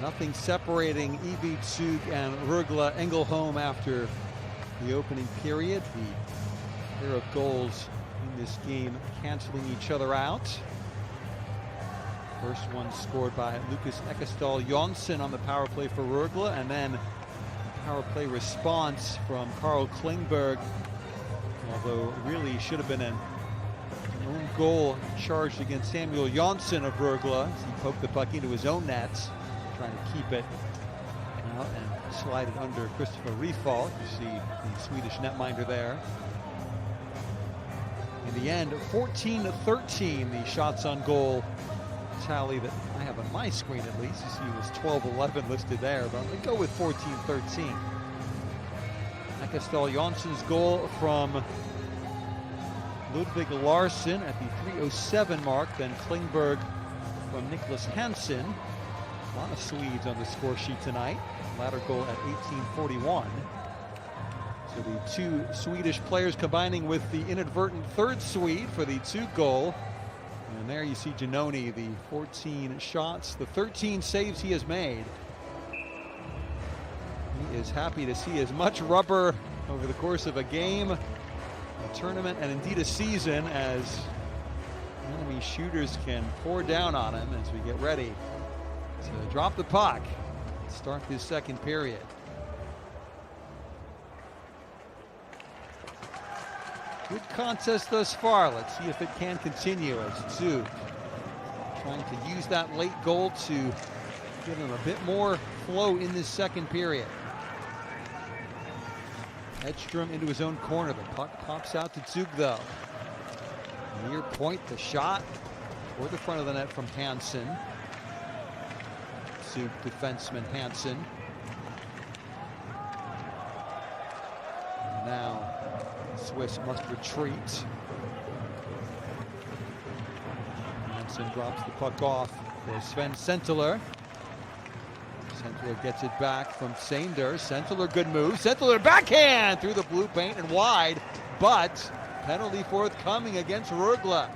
Nothing separating EV Zug and Rögle Ängelholm after the opening period. The pair of goals in this game canceling each other out. First one scored by Lucas Ekeståhl Jonsson on the power play for Rögle, and then a power play response from Carl Klingberg, although really should have been an own goal charged against Samuel Jonsson of Rögle as he poked the puck into his own nets, trying to keep it out and slide it under Christopher Rifalk. You see the Swedish netminder there. In the end, 14-13, the shots on goal tally that I have on my screen at least. You see it was 12-11 listed there, but we go with 14-13. Ekeståhl Jonsson's goal from Ludvig Larsson at the 3:07 mark, then Klingberg from Niklas Hansen. A lot of Swedes on the score sheet tonight. Latter goal at 18:41. So the two Swedish players combining with the inadvertent third Swede for the Zug goal. And there you see Giannoni, the 14 shots, the 13 saves he has made. He is happy to see as much rubber over the course of a game, a tournament, and indeed a season as enemy shooters can pour down on him as we get ready to drop the puck, start this second period. Good contest thus far. Let's see if it can continue as Zug trying to use that late goal to give him a bit more flow in this second period. Edstrom into his own corner. The puck pops out to Zug though. Near point, the shot toward the front of the net from Hansen. Zug defenseman Hansen. And now Swiss must retreat. Hansen drops the puck off for Sven Sentler. Sentler gets it back from Sander. Sentler, good move. Sentler backhand through the blue paint and wide, but penalty forthcoming against Rögle.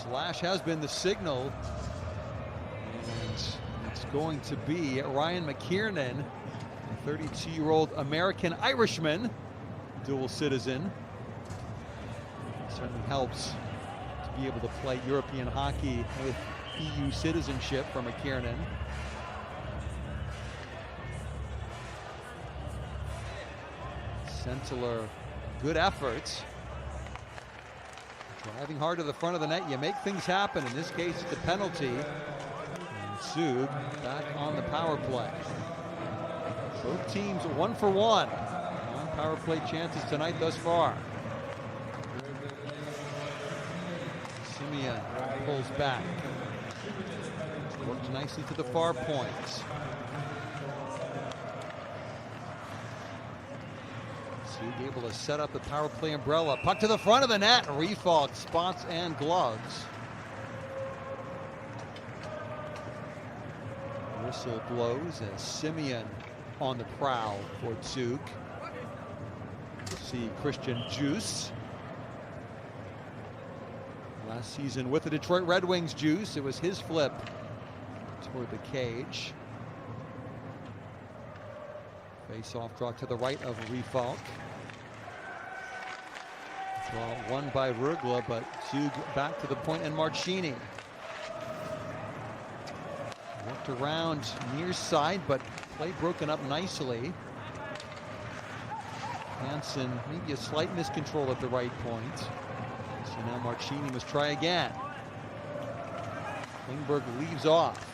Slash has been the signal, and it's going to be Ryan McKiernan, a 32-year-old American-Irishman, dual citizen. Certainly helps to be able to play European hockey with EU citizenship for McKiernan. Sentler, good effort. Driving hard to the front of the net, you make things happen. In this case, it's a penalty. And Zug back on the power play. Both teams 1 for 1 on power play chances tonight thus far. Simeon pulls back. Works nicely to the far point. Zug able to set up the power play umbrella. Puck to the front of the net. Rifalk spots and gloves. Whistle blows as Simeon on the prowl for Zug. See Christian Juice. Last season with the Detroit Red Wings, Juice. It was his flip toward the cage. Face-off draw to the right of Rifalk. Draw won by Rögle, but Zug back to the point, and Marchini. Worked around near side, but play broken up nicely. Hansen, maybe a slight miscontrol at the right point. So now Marchini must try again. Klingberg leaves off.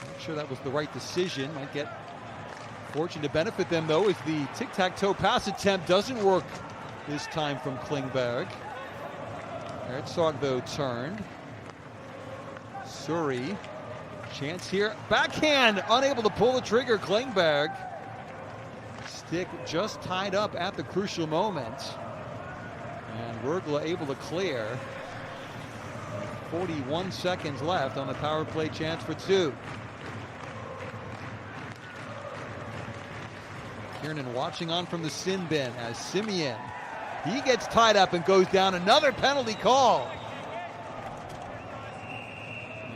Not sure that was the right decision. Might get fortune to benefit them though, if the tic-tac-toe pass attempt doesn't work this time from Klingberg. Herzog though turned. Suri, chance here, backhand, unable to pull the trigger. Klingberg, stick just tied up at the crucial moment, and Rögle able to clear. 41 seconds left on the power play chance for Zug. Kiernan watching on from the sin bin as Simeon, he gets tied up and goes down. Another penalty call.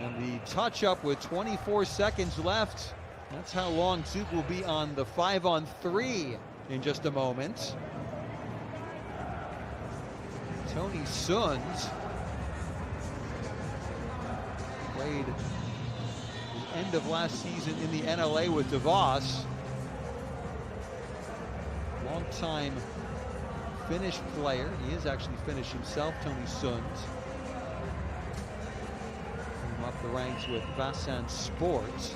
And the touch-up with 24 seconds left. That's how long Zug will be on the 5-on-3 in just a moment. Tony Sund played the end of last season in the NLA with DeVos. Long-time Finnish player. He is actually Finnish himself, Tony Sund. Came up the ranks with Vasan Sports.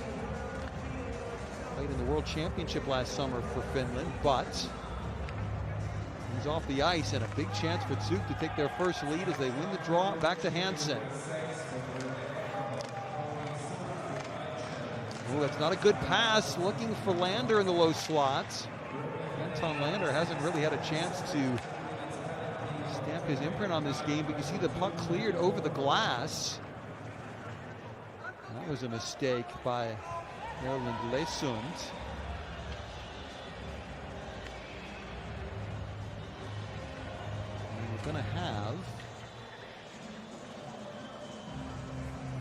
Played in the World Championship last summer for Finland, but he's off the ice, and a big chance for Zug to take their first lead as they win the draw. Back to Hansen. Oh, that's not a good pass. Looking for Lander in the low slots. Anton Lander hasn't really had a chance to stamp his imprint on this game, but you see the puck cleared over the glass. That was a mistake by Erland Lesund. And we're going to have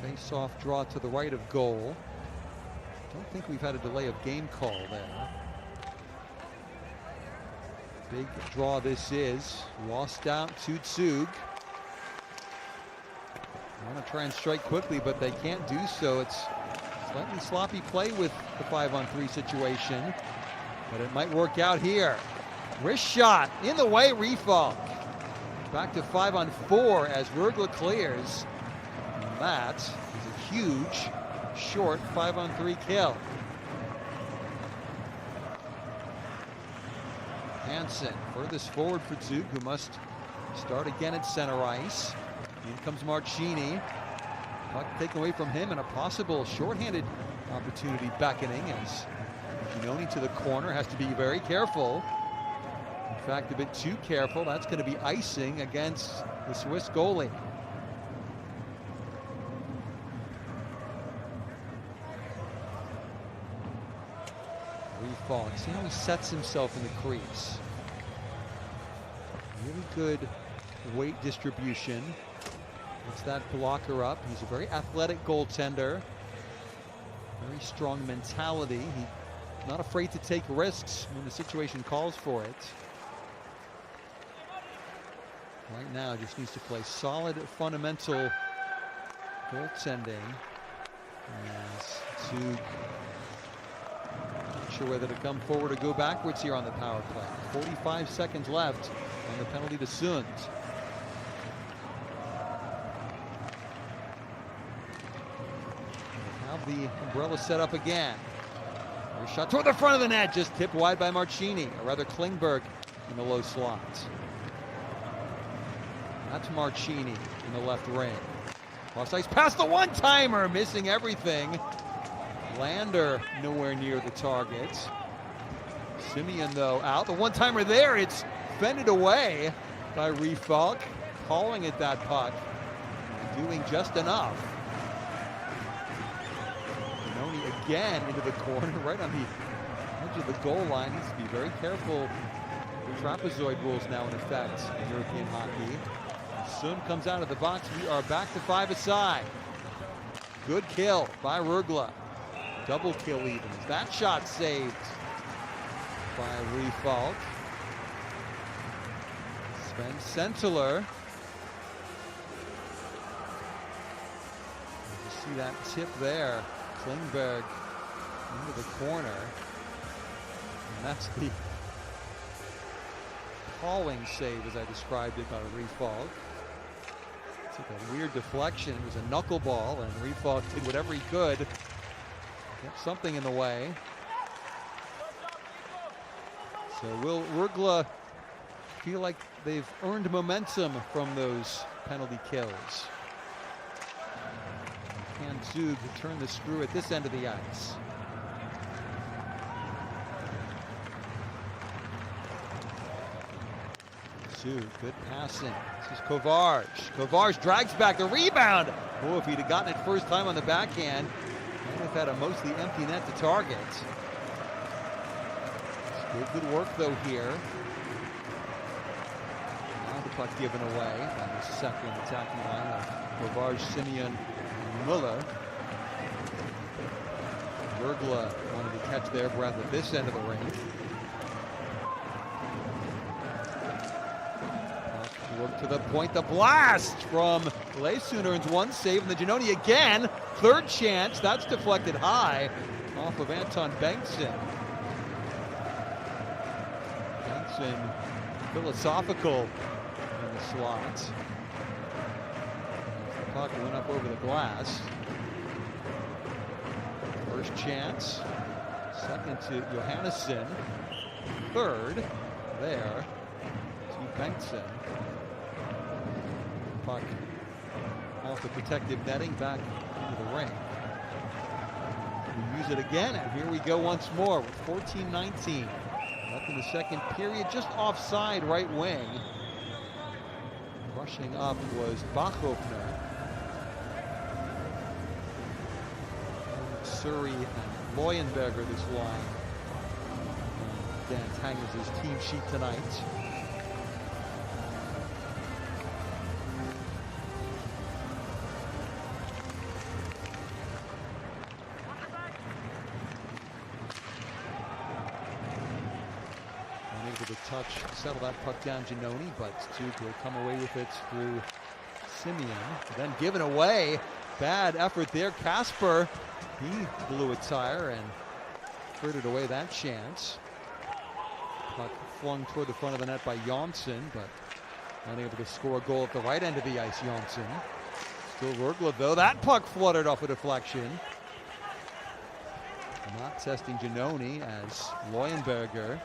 face-off draw to the right of goal. Don't think we've had a delay of game call there. Big draw this is. Lost out to Zug. Want to try and strike quickly, but they can't do so. It's slightly sloppy play with the 5-on-3 situation, but it might work out here. Wrist shot in the way, Refalk. Back to 5-on-4 as Rögle clears. And that is a huge, short 5-on-3 kill. Hansen furthest forward for Zug, who must start again at center ice. In comes Marchini. Puck taken away from him, and a possible shorthanded opportunity beckoning as Ginoni to the corner. Has to be very careful. In fact, a bit too careful. That's going to be icing against the Swiss goalie. Refalk. See how he sets himself in the crease. Really good weight distribution. Puts that blocker up. He's a very athletic goaltender. Very strong mentality. He's not afraid to take risks when the situation calls for it. Right now, just needs to play solid, fundamental goaltending. As Zug not sure whether to come forward or go backwards here on the power play. 45 seconds left on the penalty to Sund. Have the umbrella set up again. A shot toward the front of the net, just tipped wide by Marchini, or rather Klingberg in the low slot. That's Marchini in the left ring. Cross ice past the one-timer, missing everything. Lander nowhere near the target. Simeon though out. The one-timer there, it's fended away by Refalk, pawing at that puck, doing just enough. Ginoni again into the corner, right on the edge of the goal line. Needs to be very careful. The trapezoid rules now in effect in European hockey. Sund comes out of the box. We are back to 5-a-side. Good kill by Rögle. Double kill even. That shot saved by Refalk. Sven Sentler. You see that tip there. Klingberg into the corner. And that's the pawing save as I described it by Refalk. Took a weird deflection. It was a knuckleball, and Refalk did whatever he could. Kept something in the way. So will Rögle feel like they've earned momentum from those penalty kills? Can Zug turn the screw at this end of the ice? Zug, good passing. This is Kovarj. Kovarj drags back the rebound. Oh, if he'd have gotten it first time on the backhand, he would have had a mostly empty net to target. Good work though here. Now the puck given away by the second attacking line of Kovarj, Simeon, and Muller. Rögle wanted to catch their breath at this end of the rink. Work to the point, the blast from Lesun earns one save, and the Giannoni again. Third chance, that's deflected high off of Anton Bengtsson. Bengtsson philosophical in the slot. The puck went up over the glass. First chance, second to Johannesson, third there to Bengtsson. Puck off the protective netting back into the ring. We use it again, and here we go once more with 14-19 left in the second period, just offside right wing. Rushing up was Bachhofner. Surrey and Leuenberger this line. Dan Tanger's team sheet tonight. Unable to touch, settle that puck down Giannoni, but Zug will come away with it through Simeon. Then given away. Bad effort there. Kasper, he blew a tire and frittered away that chance. Puck flung toward the front of the net by Jonsson, but unable to score a goal at the right end of the ice, Jonsson. Still Rögle though. That puck fluttered off a deflection. Not testing Giannoni as Leuenberger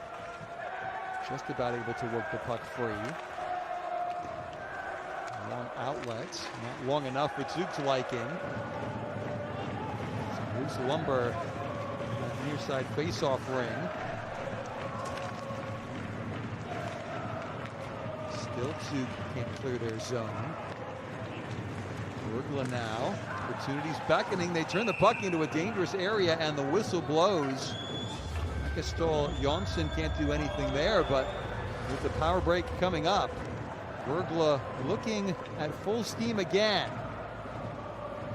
just about able to work the puck free. Long outlet, not long enough for Zug's liking. Loose lumber at the near side face-off ring. Still Zug can't clear their zone. Rögle now, opportunities beckoning. They turn the puck into a dangerous area, and the whistle blows. Ekastol Jonsson can't do anything there, but with the power break coming up, Rögle looking at full steam again.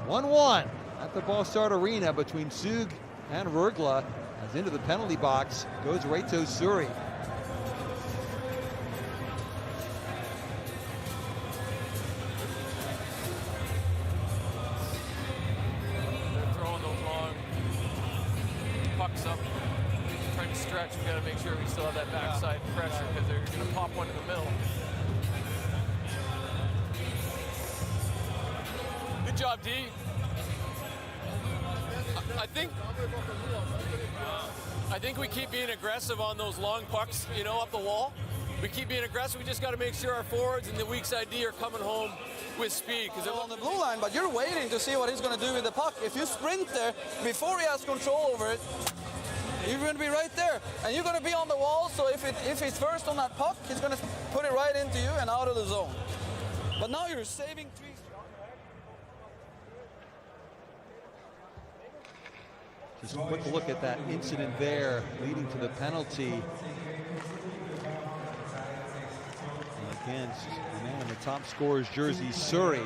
1-1 at the Ballstart Arena between Zug and Rögle, as into the penalty box goes Reito Suri. They're throwing those long pucks up, trying to stretch. We got to make sure we still have that backside pressure, because they're going to pop one in the middle. Good job, D. I think we keep being aggressive on those long pucks, you know, up the wall. We keep being aggressive. We just got to make sure our forwards and the weak side D are coming home with speed. Because on the blue line, but you're waiting to see what he's going to do with the puck. If you sprint there before he has control over it, you're going to be right there, and you're going to be on the wall. So if he's first on that puck, he's going to put it right into you and out of the zone. But now you're saving 3. Just a quick look at that incident there leading to the penalty. And against the man in the top scorer's jersey, Suri.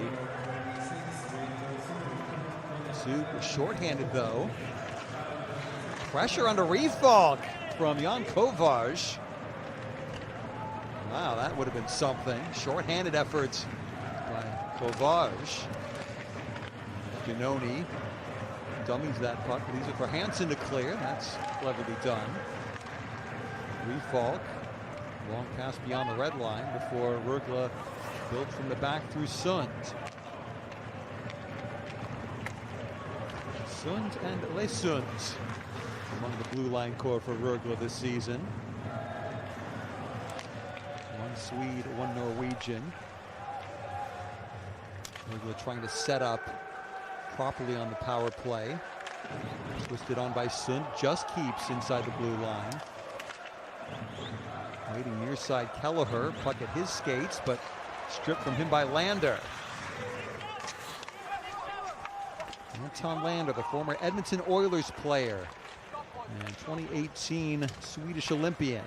Zug was shorthanded though. Pressure under Refalk from Jan Kovarj. Wow, that would have been something. Shorthanded efforts by Kovarj. Giannoni dummies that puck, leaves it for Hansen to clear. That's cleverly done. Refalk, long pass beyond the red line before Rögle built from the back through Sund. Sund and Lesund among the blue line core for Rögle this season. One Swede, one Norwegian. Rögle trying to set up properly on the power play. Twisted on by Sund, just keeps inside the blue line. Waiting near side Kelleher, puck at his skates, but stripped from him by Lander. Anton Lander, the former Edmonton Oilers player, and 2018 Swedish Olympian.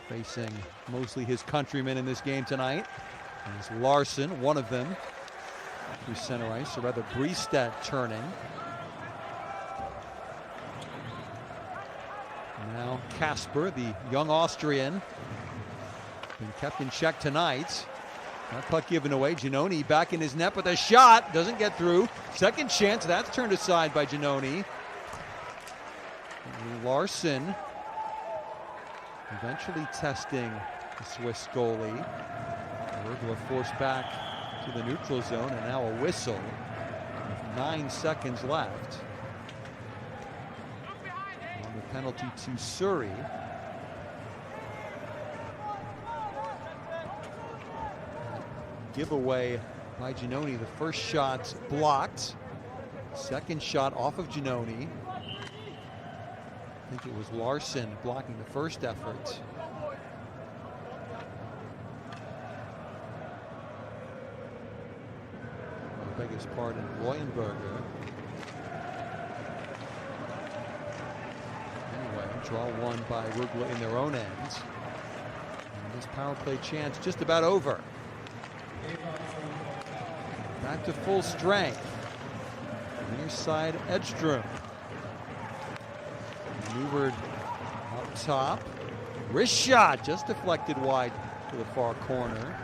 Facing mostly his countrymen in this game tonight. There's Larson, one of them, through center ice, or rather Bristedt turning. Now Kasper, the young Austrian, been kept in check tonight. That puck given away. Giannoni back in his net with a shot. Doesn't get through. Second chance. That's turned aside by Giannoni. Larson eventually testing the Swiss goalie. Rögle forced back to the neutral zone, and now a whistle with 9 seconds left. On the penalty to Surrey. Giveaway by Giannoni. The first shot blocked. Second shot off of Giannoni. I think it was Larson blocking the first effort. I beg his pardon, Leuenberger. Anyway, draw one by Rögle in their own end. And this power play chance just about over. Back to full strength. Near side, Edström. Maneuvered up top. Wrist shot, just deflected wide to the far corner.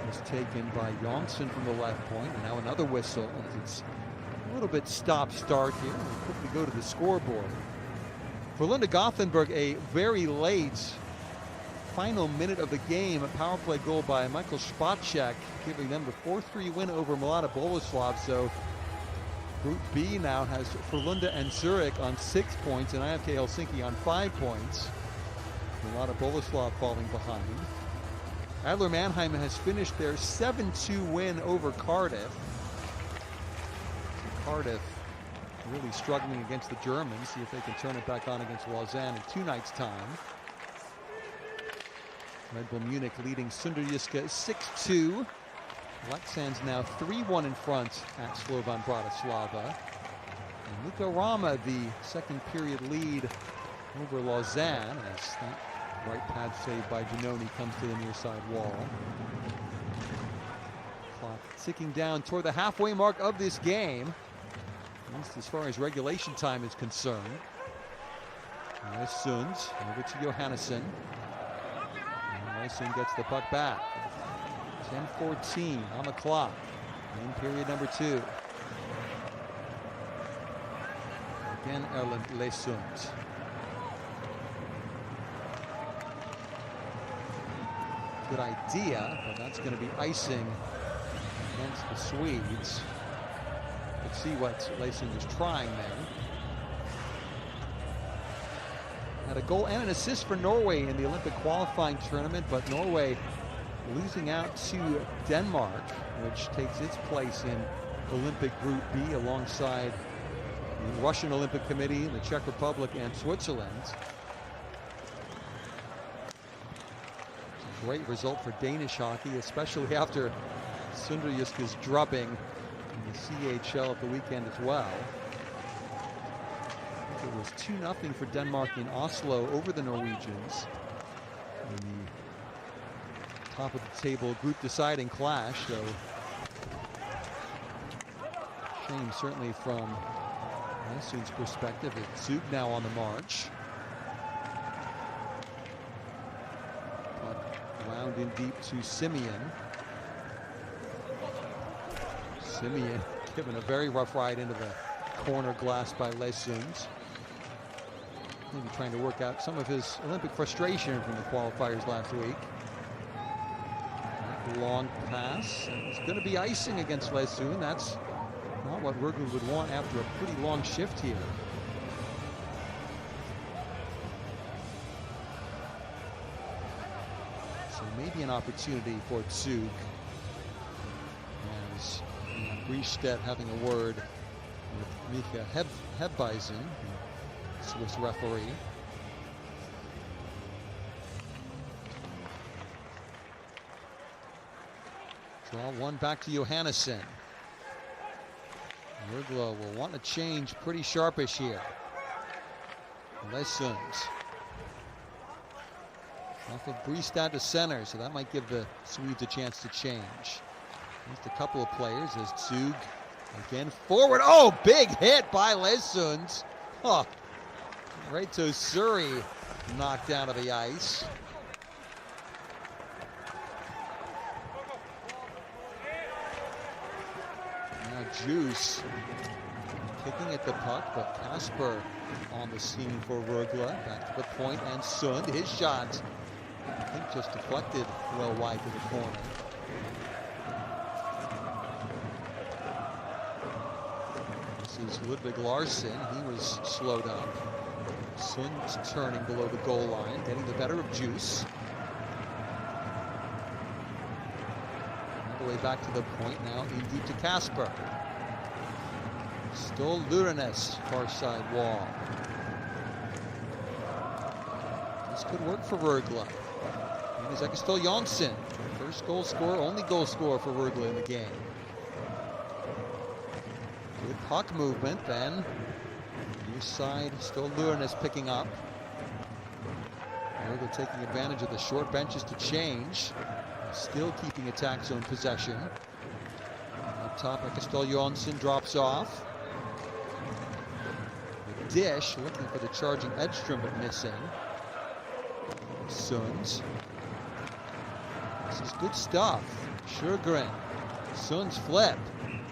Was taken by Jonsson from the left point. And now another whistle. It's a little bit stop-start here. We'll quickly go to the scoreboard. For Frölunda Gothenburg, a very late final minute of the game, a power play goal by Michael Spacek, giving them the 4-3 win over Mlada Boleslav. So Group B now has Frölunda and Zurich on 6 points and IFK Helsinki on 5 points. Mlada Boleslav falling behind. Adler Mannheim has finished their 7-2 win over Cardiff. Cardiff really struggling against the Germans. See if they can turn it back on against Lausanne in 2 nights' time. Red Bull Munich leading Sunderjyske 6-2. Leksands now 3-1 in front at Slovan Bratislava. And Luka Rama, the second period lead over Lausanne, as that right pad save by Giannoni comes to the near side wall. Clock ticking down toward the halfway mark of this game, at least as far as regulation time is concerned. There's Sunds over to Johannesson. Johannesson gets the puck back. 10:14 on the clock in period number 2. Again, Erland Lesund. Good idea, but that's going to be icing against the Swedes. Let's see what Lesund is trying there. Had a goal and an assist for Norway in the Olympic qualifying tournament, but Norway losing out to Denmark, which takes its place in Olympic Group B alongside the Russian Olympic Committee, the Czech Republic, and Switzerland. Great result for Danish hockey, especially after Sunderjyske's drubbing in the CHL at the weekend as well. I think it was 2-0 for Denmark in Oslo over the Norwegians in the top of the table group deciding clash. So shame certainly from Lesund's perspective. It's Zug now on the march. Wound in deep to Simeon. Simeon given a very rough ride into the corner glass by Lesund. Maybe trying to work out some of his Olympic frustration from the qualifiers last week. Long pass. It's going to be icing against Lesund. That's not what Rögle would want after a pretty long shift here. So maybe an opportunity for Zug, as Bristedt having a word with Mika Hebbeisen, the Swiss referee. Draw one back to Johannesson. Rögle will want to change pretty sharpish here. Lesuns. Off of Briestad to center, so that might give the Swedes a chance to change. Just a couple of players as Zug again forward. Oh, big hit by Lesuns. Oh, right to Suri, knocked out of the ice. Now Juice kicking at the puck, but Kasper on the scene for Rögle. Back to the point, and Sund, his shot, I think just deflected well wide to the corner. This is Ludwig Larsson. He was slowed up. Sund's turning below the goal line, getting the better of Juice. All the way back to the point now, in deep to Kasper. Still Lurenes, far side wall. This could work for Rögle. And is still Jonsson, first goal scorer, only goal scorer for Rögle in the game. Good puck movement, then. Near side, still Lurenes picking up. Rögle taking advantage of the short benches to change. Still keeping attack zone possession. Up top, Castel Jonsson drops off. The dish, looking for the charging Edstrom, but missing. Sunds. This is good stuff. Sjögren. Sunds flip.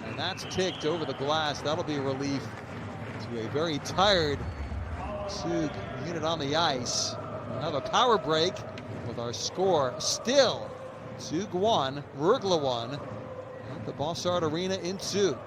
And that's ticked over the glass. That'll be a relief to a very tired Zug unit on the ice. We'll have a power break with our score still. Zug 1, Rögle 1 at the Bossard Arena in Zug.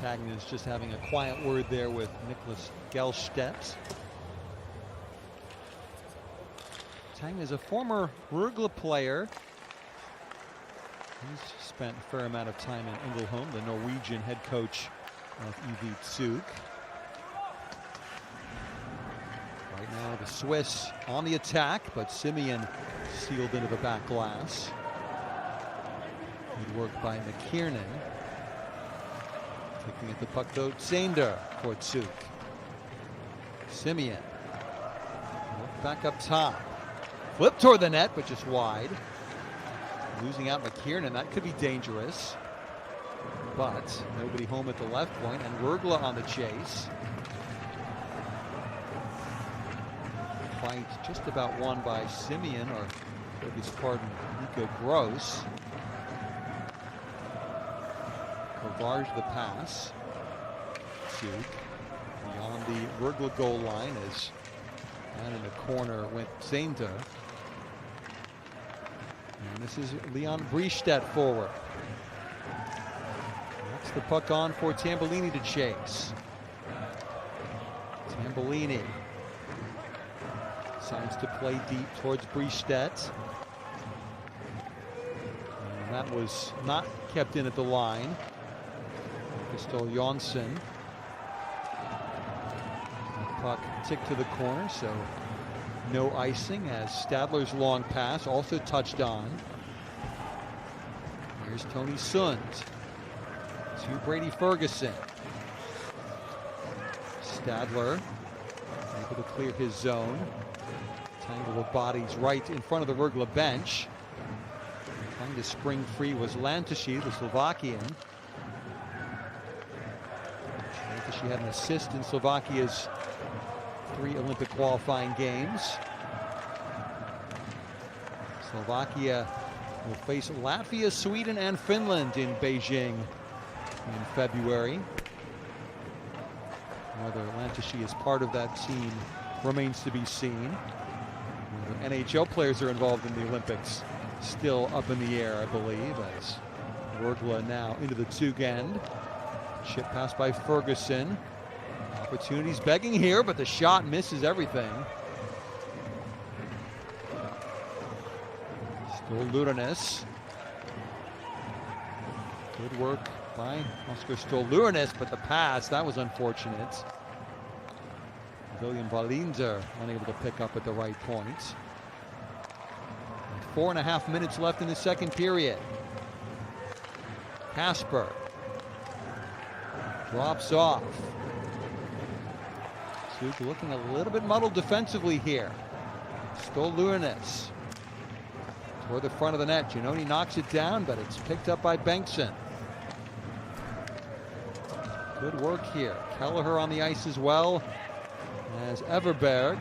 Tagnan is just having a quiet word there with Nicholas Gelstedt. Tagnan is a former Rögle player. He's spent a fair amount of time in Ängelholm, the Norwegian head coach of EV Zug. Right now the Swiss on the attack, but Simeon sealed into the back glass. Good work by McKiernan. Looking at the puck though, Sander for Zug. Simeon. Back up top. Flip toward the net, but just wide. Losing out McKiernan, that could be dangerous. But nobody home at the left point, and Rögle on the chase. Fight just about won by Simeon, or beg his pardon, Nico Gross. Kovarj the pass. Zug beyond the Rögle goal line as down in the corner went Zander. And this is Leon Briestad forward. That's the puck on for Tambellini to chase. Tambellini decides to play deep towards Briestad. And that was not kept in at the line. Castel Jonsson. Puck ticked to the corner, so no icing as Stadler's long pass also touched on. Here's Tony Sund to Brady Ferguson. Stadler able to clear his zone. Tangle of bodies right in front of the Rögle bench. Trying to spring free was Lantashi, the Slovakian. She had an assist in Slovakia's 3 Olympic qualifying games. Slovakia will face Latvia, Sweden, and Finland in Beijing in February. Whether Lantashi is part of that team remains to be seen. Whether NHL players are involved in the Olympics still up in the air, I believe, as Rögle now into the Zug end. Chip pass by Ferguson. Opportunities begging here, but the shot misses everything. Still Lurenis. Good work by Oscar Stoluranis, but the pass, that was unfortunate. William Wallinder unable to pick up at the right point. 4.5 minutes left in the second period. Kasper drops off. Zug looking a little bit muddled defensively here. Stoluranis toward the front of the net. Giannoni knocks it down, but it's picked up by Bengtsson. Good work here. Kelleher on the ice as well as Everberg.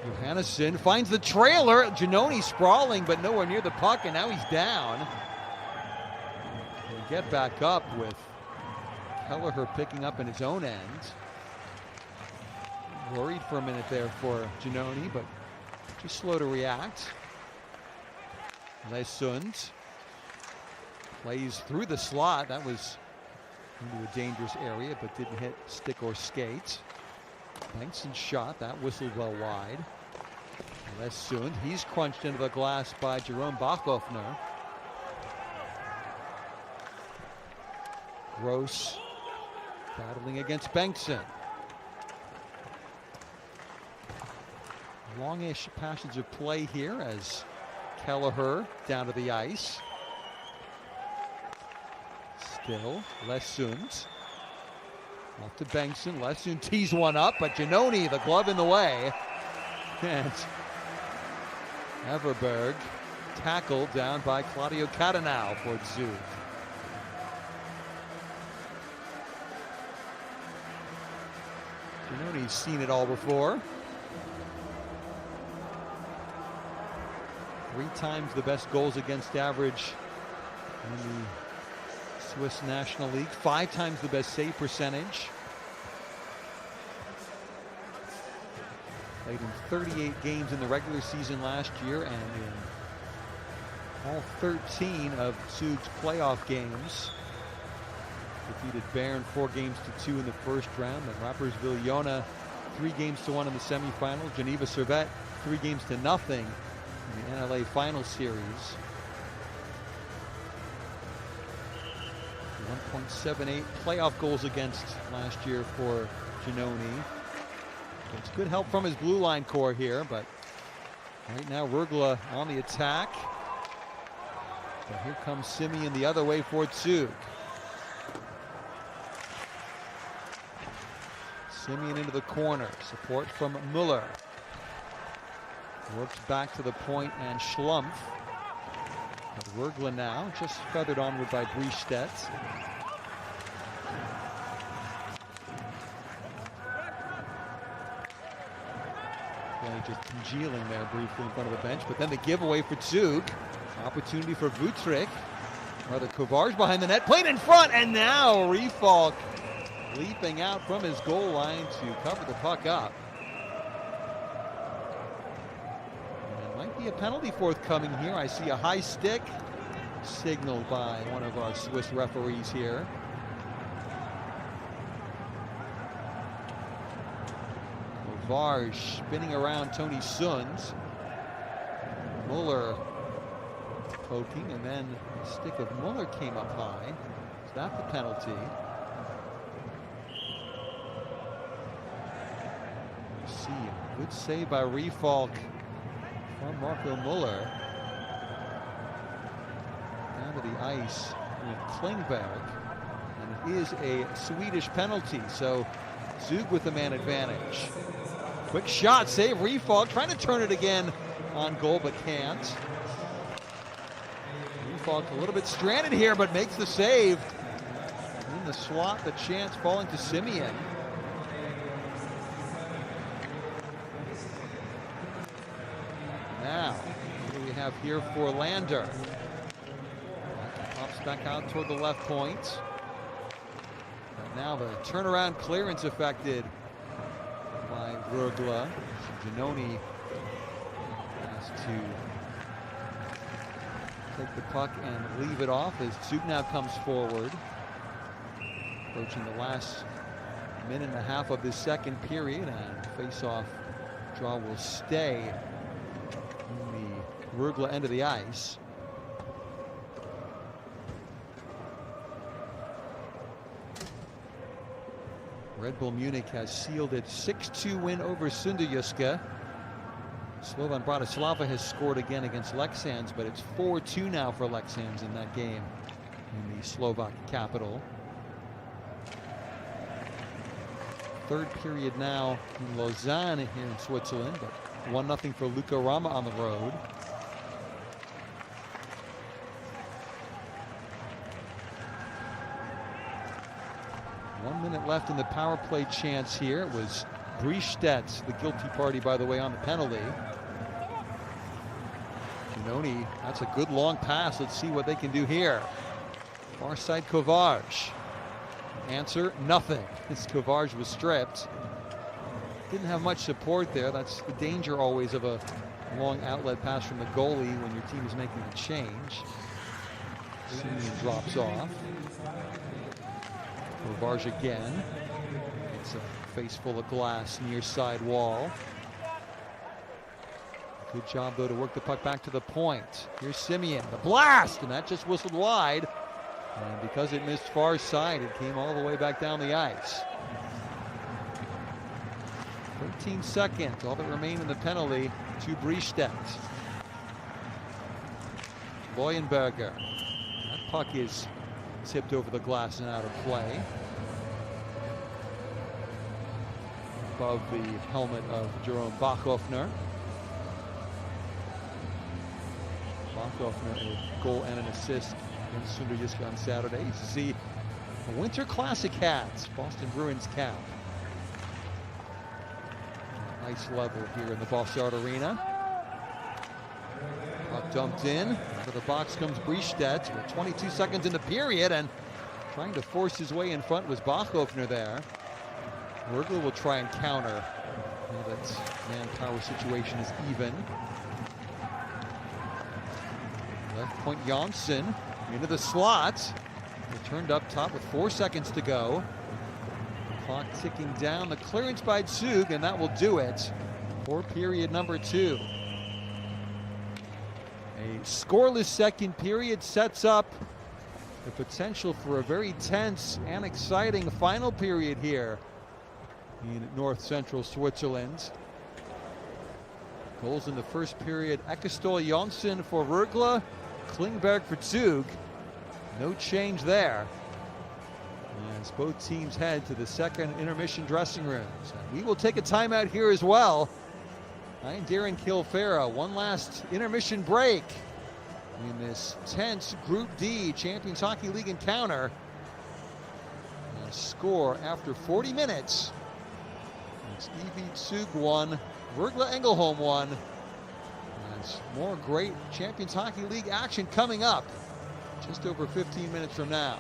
Johannesson finds the trailer. Giannoni sprawling, but nowhere near the puck, and now he's down. He'll get back up with Kelleher picking up in his own end. Worried for a minute there for Giannoni, but just slow to react. Lesund plays through the slot. That was into a dangerous area, but didn't hit stick or skate. Bengtsson shot, that whistled well wide. Lesund, he's crunched into the glass by Jerome Bachhoffner. Gross battling against Bengtsson. Longish passage of play here as Kelleher down to the ice. Still Lesund. Off to Bengtsson. Lesund tees one up, but Giannoni, the glove in the way. And Everberg tackled down by Claudio Catanau for Zug. Giannoni's seen it all before. 3 times the best goals against average in the Swiss National League. 5 times the best save percentage. Played in 38 games in the regular season last year and in all 13 of Zug's playoff games. Defeated Bern 4-2 in the first round. Then Rapperswil-Jona 3-1 in the semifinal. Geneva Servette 3-0 in the NLA final series. 1.78 playoff goals against last year for Giannoni. It's good help from his blue line core here, but right now Rögle on the attack. But here comes Simeon the other way for Zug. Simeon into the corner. Support from Muller. Works back to the point and Schlumpf. But Rögle now just feathered onward by Briestedt. Play just congealing there briefly in front of the bench, but then the giveaway for Zug. Opportunity for Vutrick. Rather, Kovar's behind the net, played in front, and now Rifalk leaping out from his goal line to cover the puck up. A penalty forthcoming here. I see a high stick signaled by one of our Swiss referees here. Varge spinning around Tony Sund. Muller poking, and then the stick of Muller came up high. Is that the penalty? Let's see, good save by Rifalk from Marco Muller. Down to the ice with Klingberg. And it is a Swedish penalty, so Zug with the man advantage. Quick shot, save Rifalk, trying to turn it again on goal, but can't. Rifalk a little bit stranded here, but makes the save. In the slot, the chance falling to Simeon. Now, here we they have here for Lander. Pops back out toward the left point. And now the turnaround clearance affected by Rögle. Giannoni has to take the puck and leave it off as Zug now comes forward. Approaching the last minute and a half of this second period, and face-off draw will stay in the Rögle end of the ice. Red Bull Munich has sealed its 6-2 win over Sunderjyske. Slovan Bratislava has scored again against Leksands, but it's 4-2 now for Leksands in that game in the Slovak capital. Third period now in Lausanne here in Switzerland, but 1-0 for Luka Rama on the road. One minute left in the power play chance here. It was Bristedt, the guilty party, by the way, on the penalty. Giannoni, that's a good long pass. Let's see what they can do here. Far side Kovarj. Answer, nothing. As Kovarj was stripped. Didn't have much support there. That's the danger always of a long outlet pass from the goalie when your team is making a change. Simeon drops off. Kovarj again. It's a face full of glass near side wall. Good job, though, to work the puck back to the point. Here's Simeon, the blast, and that just whistled wide. And because it missed far side, it came all the way back down the ice. 13 seconds, all that remain in the penalty to Bristedt. Leuenberger. That puck is tipped over the glass and out of play. Above the helmet of Jerome Bachhoffner. Bachhoffner, a goal and an assist against Sunderjyske on Saturday. You see a Winter Classic hat, Boston Bruins cap. Nice level here in the Bossard Arena. Puck dumped in. Out of the box comes Bristedt with 22 seconds in the period, and trying to force his way in front was Bachhoffner there. Rögle will try and counter now that manpower situation is even. Left point Janssen into the slot. Returned up top with 4 seconds to go. The clock ticking down. The clearance by Zug, and that will do it for period number 2. A scoreless second period sets up the potential for a very tense and exciting final period here in north central Switzerland. Goals in the first period: Ekestol Janssen for Rögle, Klingberg for Zug. No change there as both teams head to the second intermission dressing rooms. And we will take a timeout here as well. I'm Darren Kilfera. One last intermission break in this tense Group D Champions Hockey League encounter. A score after 40 minutes. It's EV Zug 1, Rögle Ängelholm 1. There's more great Champions Hockey League action coming up just over 15 minutes from now.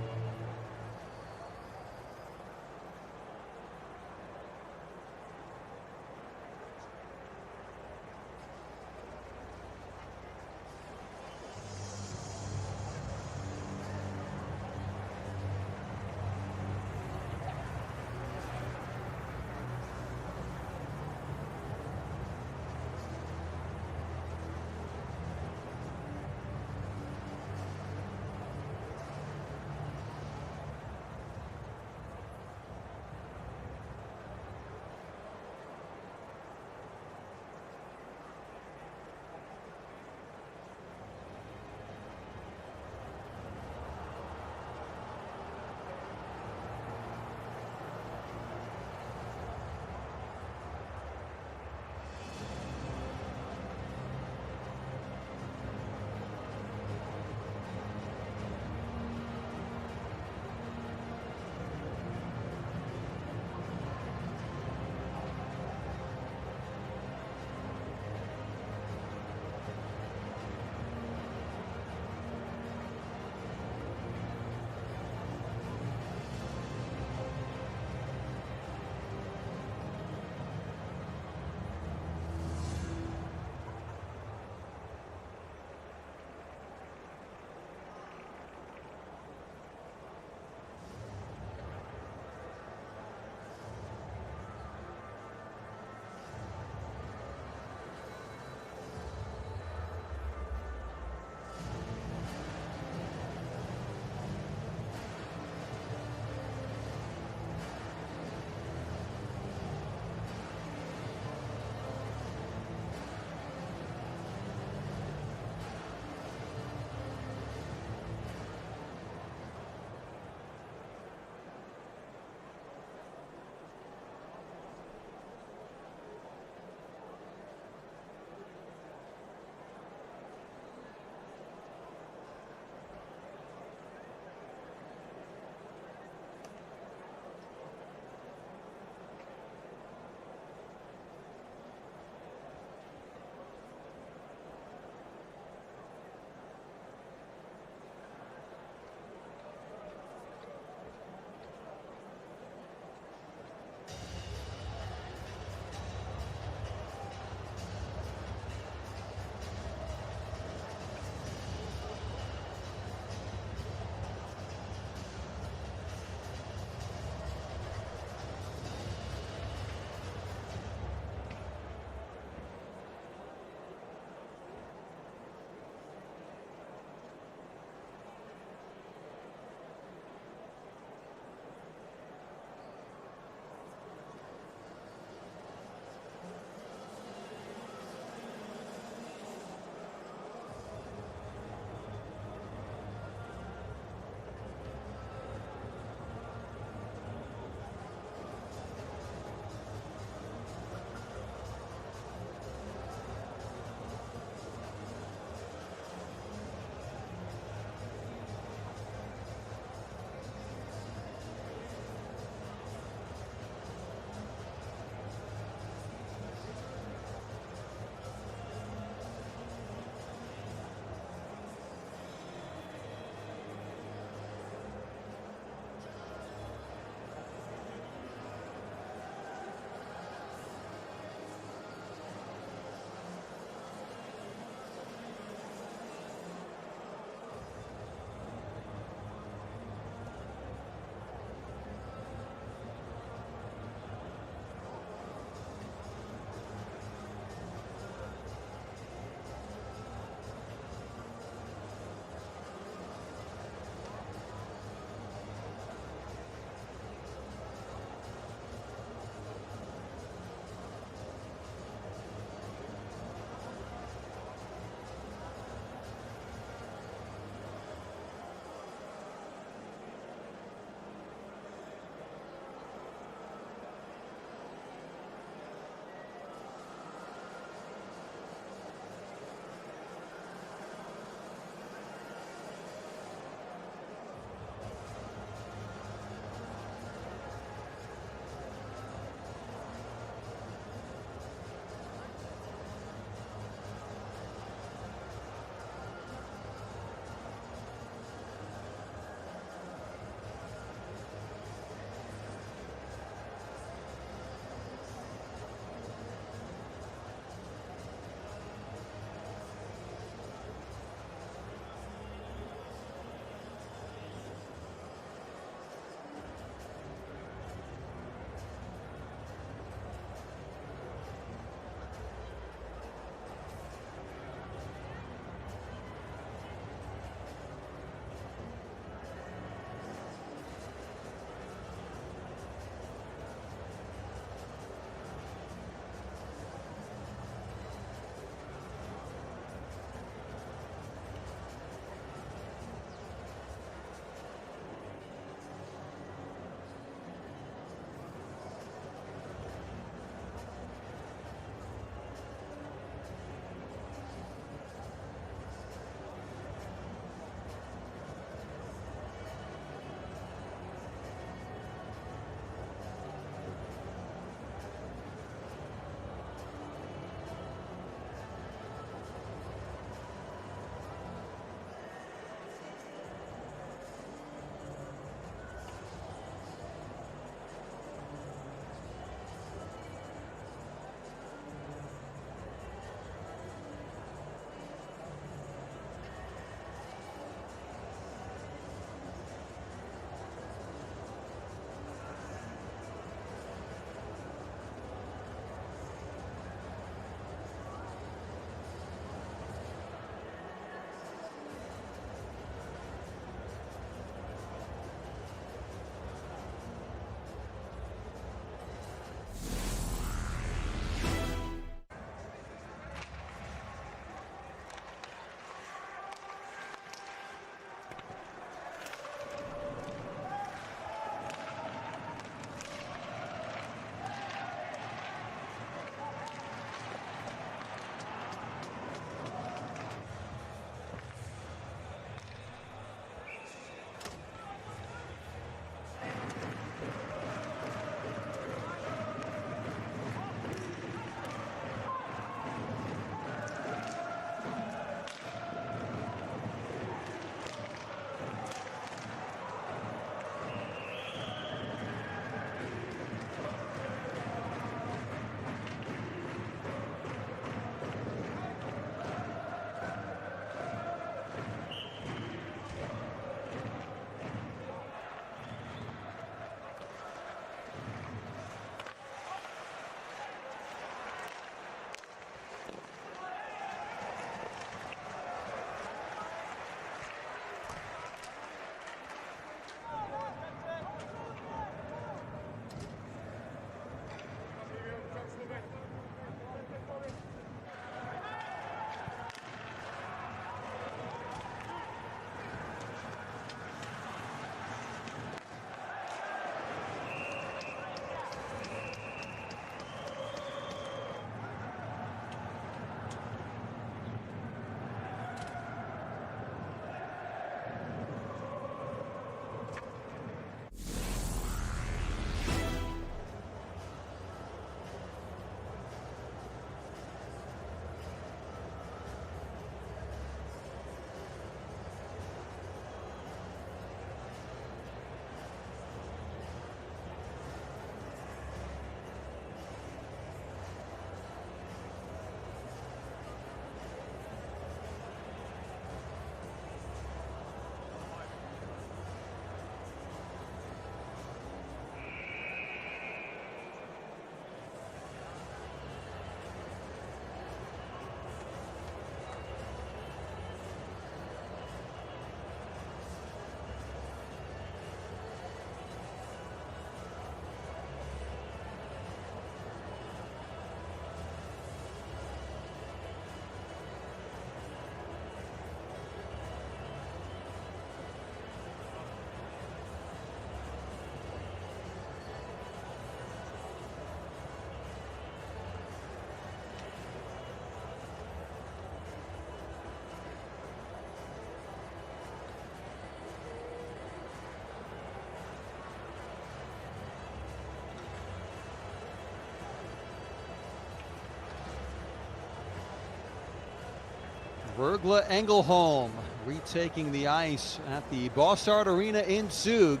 Rögle Ängelholm retaking the ice at the Bossard Arena in Zug.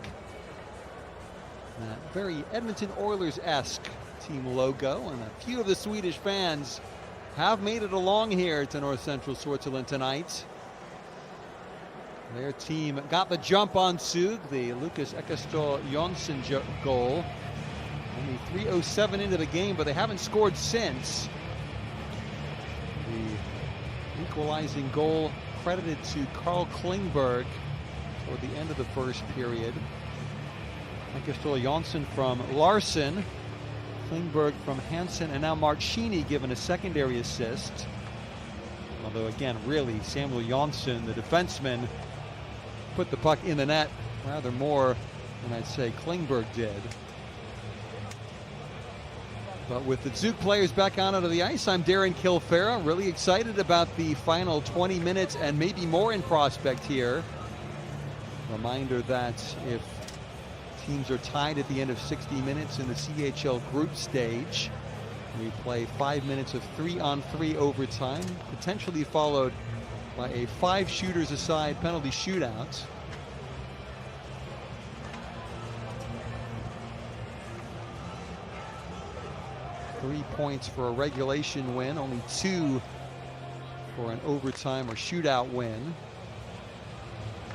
That very Edmonton Oilers-esque team logo, and a few of the Swedish fans have made it along here to North Central Switzerland tonight. Their team got the jump on Zug, the Lucas Ekestol Jonsson goal. Only 3:07 into the game, but they haven't scored since. The equalizing goal credited to Carl Klingberg toward the end of the first period. Ekestol Jonsson from Larson, Klingberg from Hansen, and now Marchini given a secondary assist. Although again, really, Samuel Jonsson, the defenseman, put the puck in the net rather more than I'd say Klingberg did. But with the Zug players back on onto the ice, I'm Darren Kilfera. Really excited about the final 20 minutes and maybe more in prospect here. Reminder that if teams are tied at the end of 60 minutes in the CHL group stage, we play 5 minutes of 3-on-3 overtime, potentially followed by a 5 shooters aside penalty shootout. Three points for a regulation win, only 2 for an overtime or shootout win.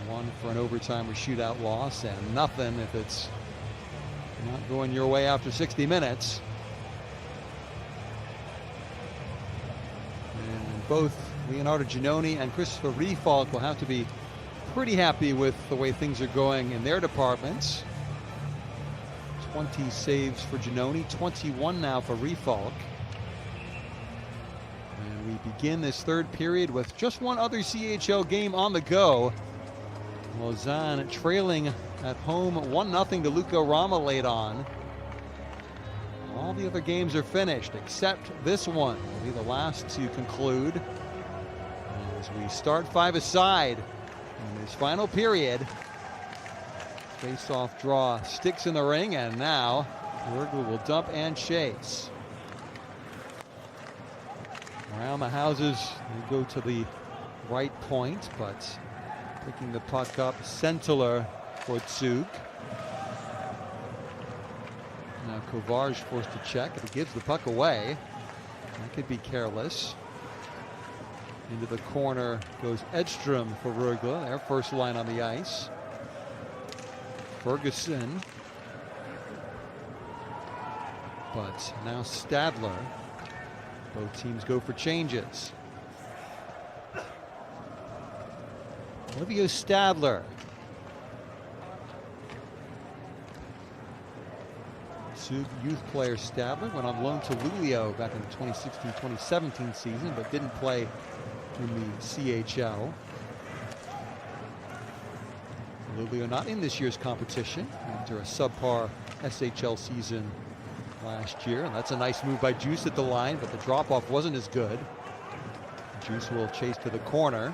1 for an overtime or shootout loss, and nothing if it's not going your way after 60 minutes. And both Leonardo Giannoni and Christopher Rifalk will have to be pretty happy with the way things are going in their departments. 20 saves for Giannoni, 21 now for Rifalk. And we begin this third period with just one other CHL game on the go. Lausanne trailing at home 1-0 to Luka Rama late on. All the other games are finished except this one. Will be the last to conclude as we start 5-a-side in this final period. Face-off draw, sticks in the ring, and now Rögle will dump and chase. Around the houses, they go to the right point, but picking the puck up, Sentler for Zug. Now Kovarj forced to check, and he gives the puck away. That could be careless. Into the corner goes Edstrom for Rögle, their first line on the ice. Ferguson, but now Stadler. Both teams go for changes. Olivio Stadler. Zug youth player Stadler went on loan to Luleå back in the 2016-2017 season, but didn't play in the CHL. Luleå not in this year's competition after a subpar SHL season last year. And that's a nice move by Juice at the line, but the drop-off wasn't as good. Juice will chase to the corner.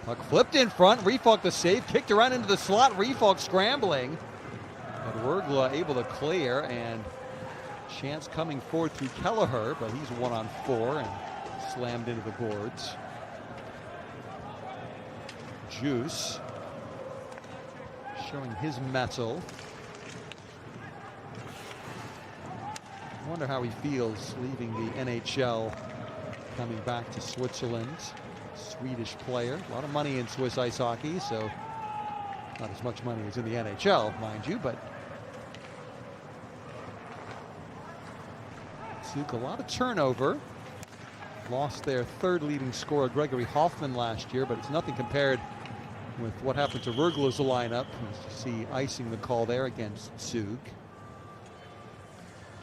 Puck flipped in front. Rifalk the save, kicked around into the slot. Rifalk scrambling. But Rögle able to clear, and chance coming forward through Kelleher, but he's 1-on-4 and slammed into the boards. Juice showing his mettle. I wonder how he feels leaving the NHL, coming back to Switzerland. Swedish player, a lot of money in Swiss ice hockey, so not as much money as in the NHL, mind you, but Zug, a lot of turnover. Lost their third leading scorer, Gregory Hoffman, last year, but it's nothing compared with what happened to Rögle's lineup. As you see icing the call there against Zug.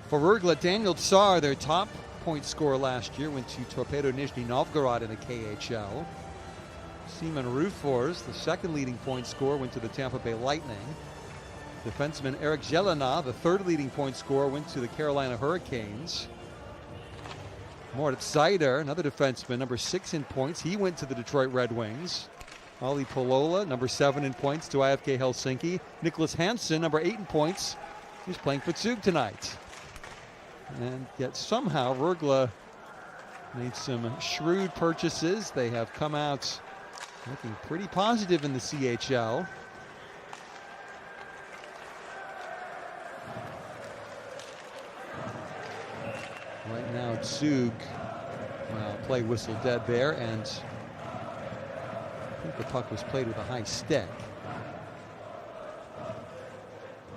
For Rögle, Daniel Tsar, their top point scorer last year, went to Torpedo Nizhny Novgorod in the KHL. Seaman Rufors, the second leading point scorer, went to the Tampa Bay Lightning. Defenseman Eric Jelena, the third leading point scorer, went to the Carolina Hurricanes. Moritz Seider, another defenseman, number 6 in points. He went to the Detroit Red Wings. Olli Polola, number 7 in points, to IFK Helsinki. Nicholas Hansen, number 8 in points. He's playing for Zug tonight. And yet somehow Rögle made some shrewd purchases. They have come out looking pretty positive in the CHL. Right now, Zug, play whistle dead there, and I think the puck was played with a high stick.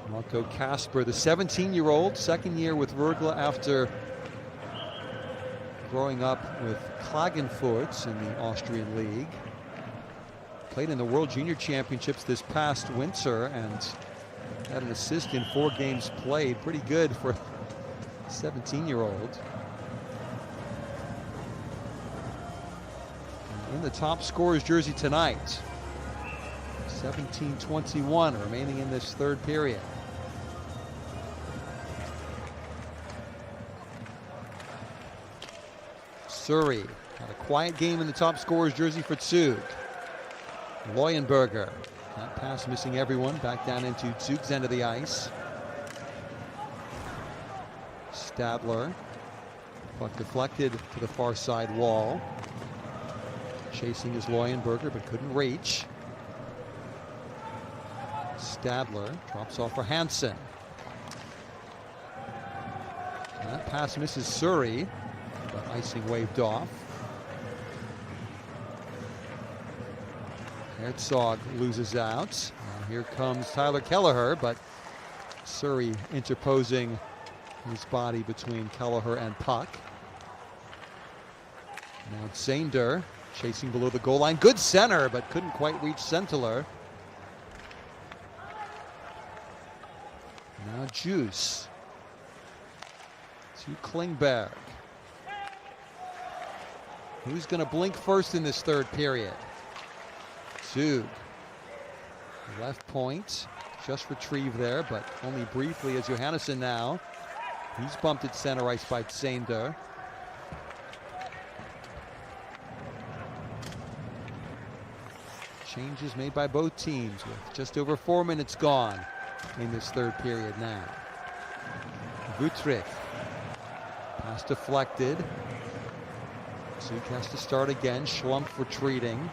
Marco Kasper, the 17-year-old, second year with Rögle after growing up with Klagenfurt in the Austrian League. Played in the World Junior Championships this past winter and had an assist in 4 games played. Pretty good for a 17-year-old. In the top scorer's jersey tonight. 17:21 remaining in this third period. Surrey had a quiet game in the top scorer's jersey for Zug. Leuenberger, that pass missing everyone, back down into Zug's end of the ice. Stadler, puck deflected to the far side wall. Chasing is Leuenberger, but couldn't reach. Stadler drops off for Hansen. And that pass misses Surrey, but icing waved off. Herzog loses out. Now here comes Tyler Kelleher, but Surrey interposing his body between Kelleher and puck. Now Zander chasing below the goal line. Good center, but couldn't quite reach Sentler. Now Juice to Klingberg. Who's going to blink first in this third period? Zug. Left point. Just retrieved there, but only briefly as Johannesson now. He's bumped at center ice by Zander. Changes made by both teams with just over 4 minutes gone in this third period now. Vutric. Pass deflected. Zug has to start again. Schlumpf retreating.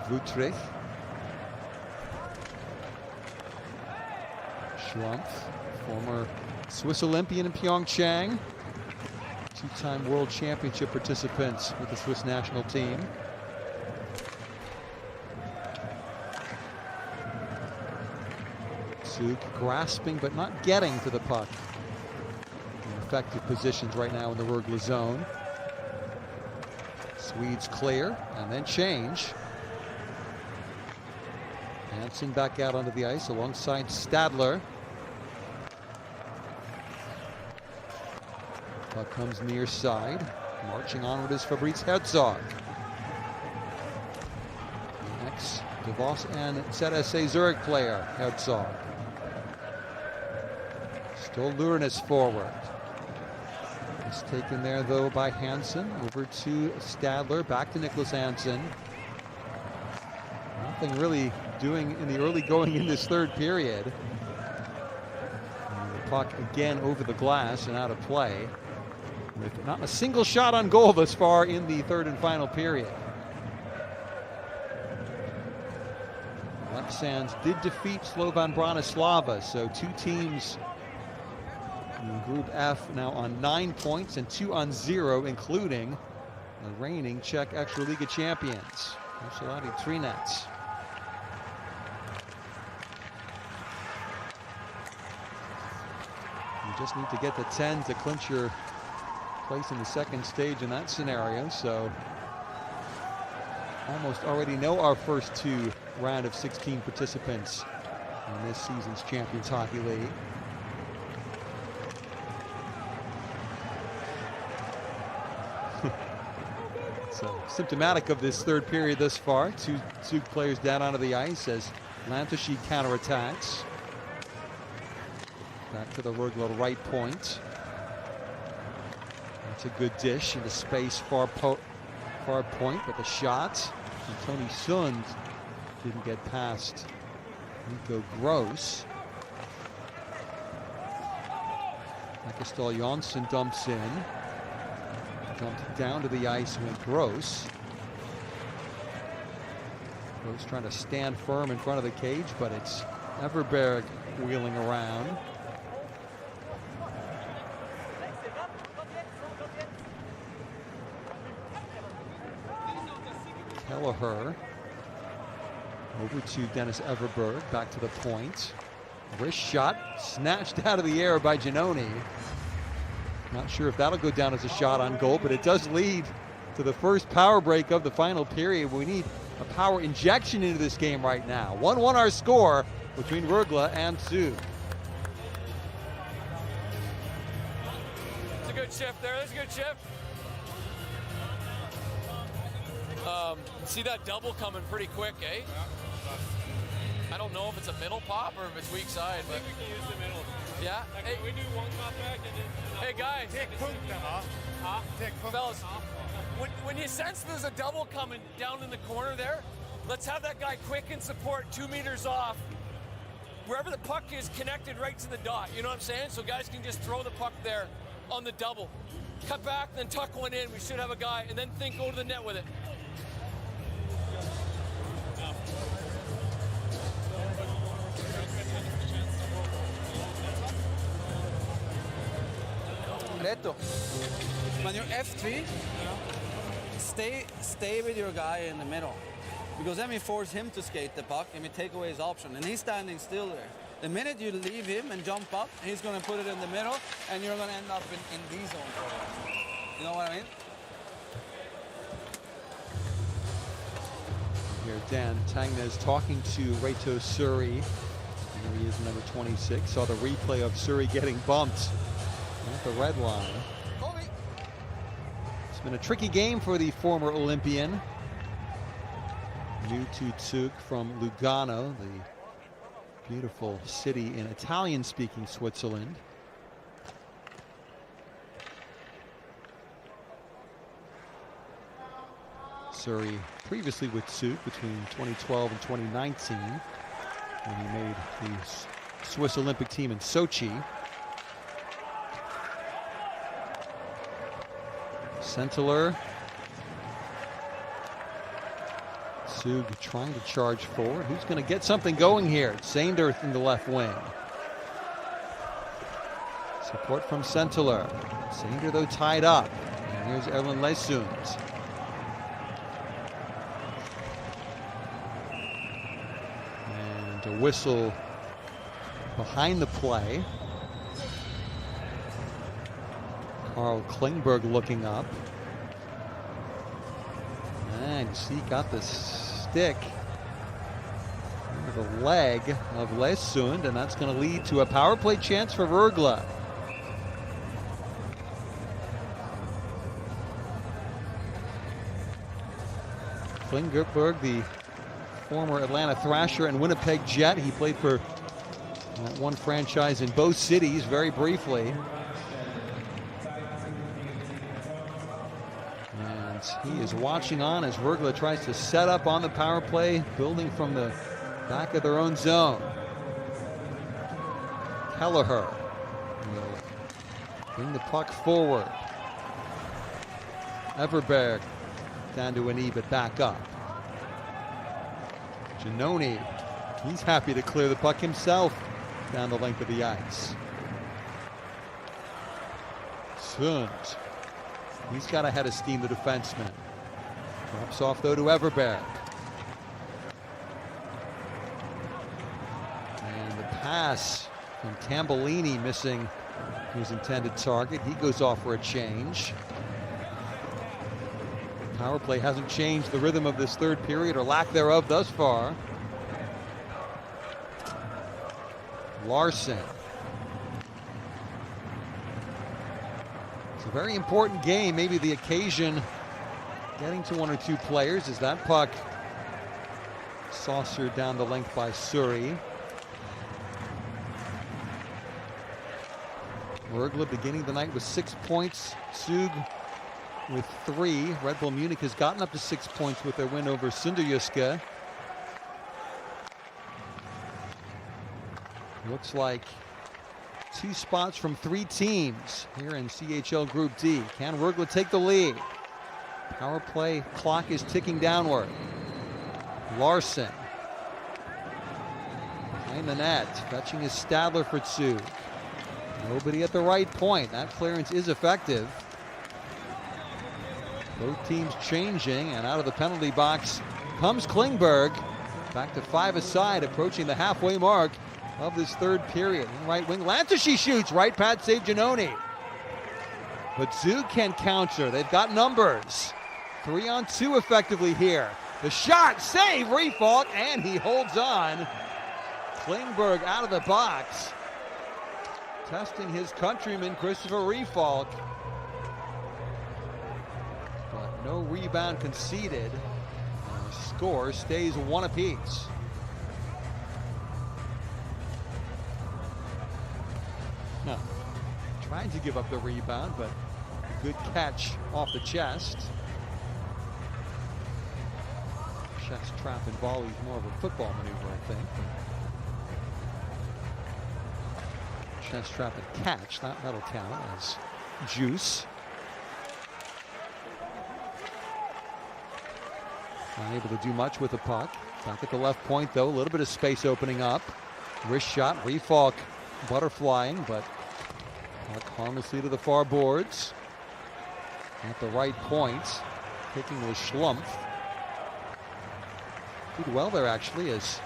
Vutric. Schlumpf, former Swiss Olympian in Pyeongchang. 2-time World Championship participant with the Swiss national team. Zug grasping but not getting to the puck. In effective positions right now in the Rögle zone. Swedes clear and then change. Hansen back out onto the ice alongside Stadler. Puck comes near side. Marching onward is Fabrice Herzog. The ex-Davos and ZSA Zurich player, Herzog. Still luring us forward. It's taken there though by Hansen. Over to Stadler. Back to Nicholas Hansen. Nothing really doing in the early going in this third period. And the puck again over the glass and out of play. With not a single shot on goal thus far in the third and final period. Lepsands did defeat Slovan Bratislava, so 2 teams in Group F now on 9 points and 2 on 0, including the reigning Czech Extraliga champions, Ocelati Trinec. You just need to get the 10 to clinch your place in the second stage in that scenario, so almost already know our first 2 round of 16 participants in this season's Champions Hockey League. So symptomatic of this third period thus far. 2 Zug players down onto the ice as Lantoshi counterattacks. Back to the Rögle right point. That's a good dish into space, far point with a shot. And Tony Sund didn't get past Nico Gross. Michael Stahl Jonsson dumps in. Dumped down to the ice with Gross. Gross trying to stand firm in front of the cage, but it's Everberg wheeling around. Kelleher over to Dennis Everberg, back to the point. Wrist shot snatched out of the air by Giannoni. Not sure if that'll go down as a shot on goal, but it does lead to the first power break of the final period. We need a power injection into this game right now. 1-1 our score between Rögle and Zug. That's a good shift there. That's a good shift. See that double coming pretty quick, eh? I don't know if it's a middle pop or if it's weak side. I think we can use the middle. Yeah? Like, Hey, we do one cutback and then... hey guys, fellas, when you sense there's a double coming down in the corner there, let's have that guy quick and support 2 meters off. Wherever the puck is connected right to the dot, you know what I'm saying? So guys can just throw the puck there on the double. Cut back, then tuck one in. We should have a guy, and then go to the net with it. Reto, when you're F3, stay with your guy in the middle. Because then we force him to skate the puck and we take away his option. And he's standing still there. The minute you leave him and jump up, he's going to put it in the middle and you're going to end up in D zone for him. You know what I mean? Here, Dan Tangnes talking to Reto Suri. Here he is, number 26. Saw the replay of Suri getting bumped at the red line. It's been a tricky game for the former Olympian. New to Zug from Lugano, the beautiful city in Italian-speaking Switzerland. Suri previously with Zug between 2012 and 2019 when he made the Swiss Olympic team in Sochi. Sentler. Zug trying to charge forward. Who's going to get something going here? Sander in the left wing. Support from Sentler. Sander, though, tied up. And here's Erlen Lesund. And a whistle behind the play. Carl Klingberg looking up. And see, got the stick over the leg of Lesund, and that's going to lead to a power play chance for Rögle. Klingberg, the former Atlanta Thrasher and Winnipeg Jet. He played for one franchise in both cities very briefly. He is watching on as Rögle tries to set up on the power play, building from the back of their own zone. Kelleher will bring the puck forward. Everberg down to a knee, but back up. Giannoni, he's happy to clear the puck himself down the length of the ice. Sund. He's got a head of steam, the defenseman. Drops off, though, to Everberg. And the pass from Tambellini missing his intended target. He goes off for a change. Power play hasn't changed the rhythm of this third period, or lack thereof thus far. Larson. A very important game, maybe the occasion getting to one or two players as that puck saucered down the length by Suri. Rögle beginning the night with 6 points, Zug with 3. Red Bull Munich has gotten up to 6 points with their win over Sunderjyske. Looks like 2 spots from 3 teams here in CHL Group D. Can Rögle take the lead? Power play clock is ticking downward. Larson. Behind the net, fetching his Stadler for Zug. Nobody at the right point. That clearance is effective. Both teams changing, and out of the penalty box comes Klingberg. Back to 5 aside, approaching the halfway mark of this third period. In right wing, Lantucci shoots. Right pad save Giannoni. But Zug can counter. They've got numbers. 3-on-2 effectively here. The shot, save, Refalk, and he holds on. Klingberg out of the box. Testing his countryman, Christopher Refalk. But no rebound conceded. And the score stays 1 apiece. No. Trying to give up the rebound, but good catch off the chest. Chest trap and volley is more of a football maneuver, I think. Chest trap and catch, that'll count as juice. Unable to do much with the puck. Back at the left point, though, a little bit of space opening up. Wrist shot, Refalk butterflying, but puck harmlessly to the far boards. At the right point, taking was Schlumpf. Did well there, actually, as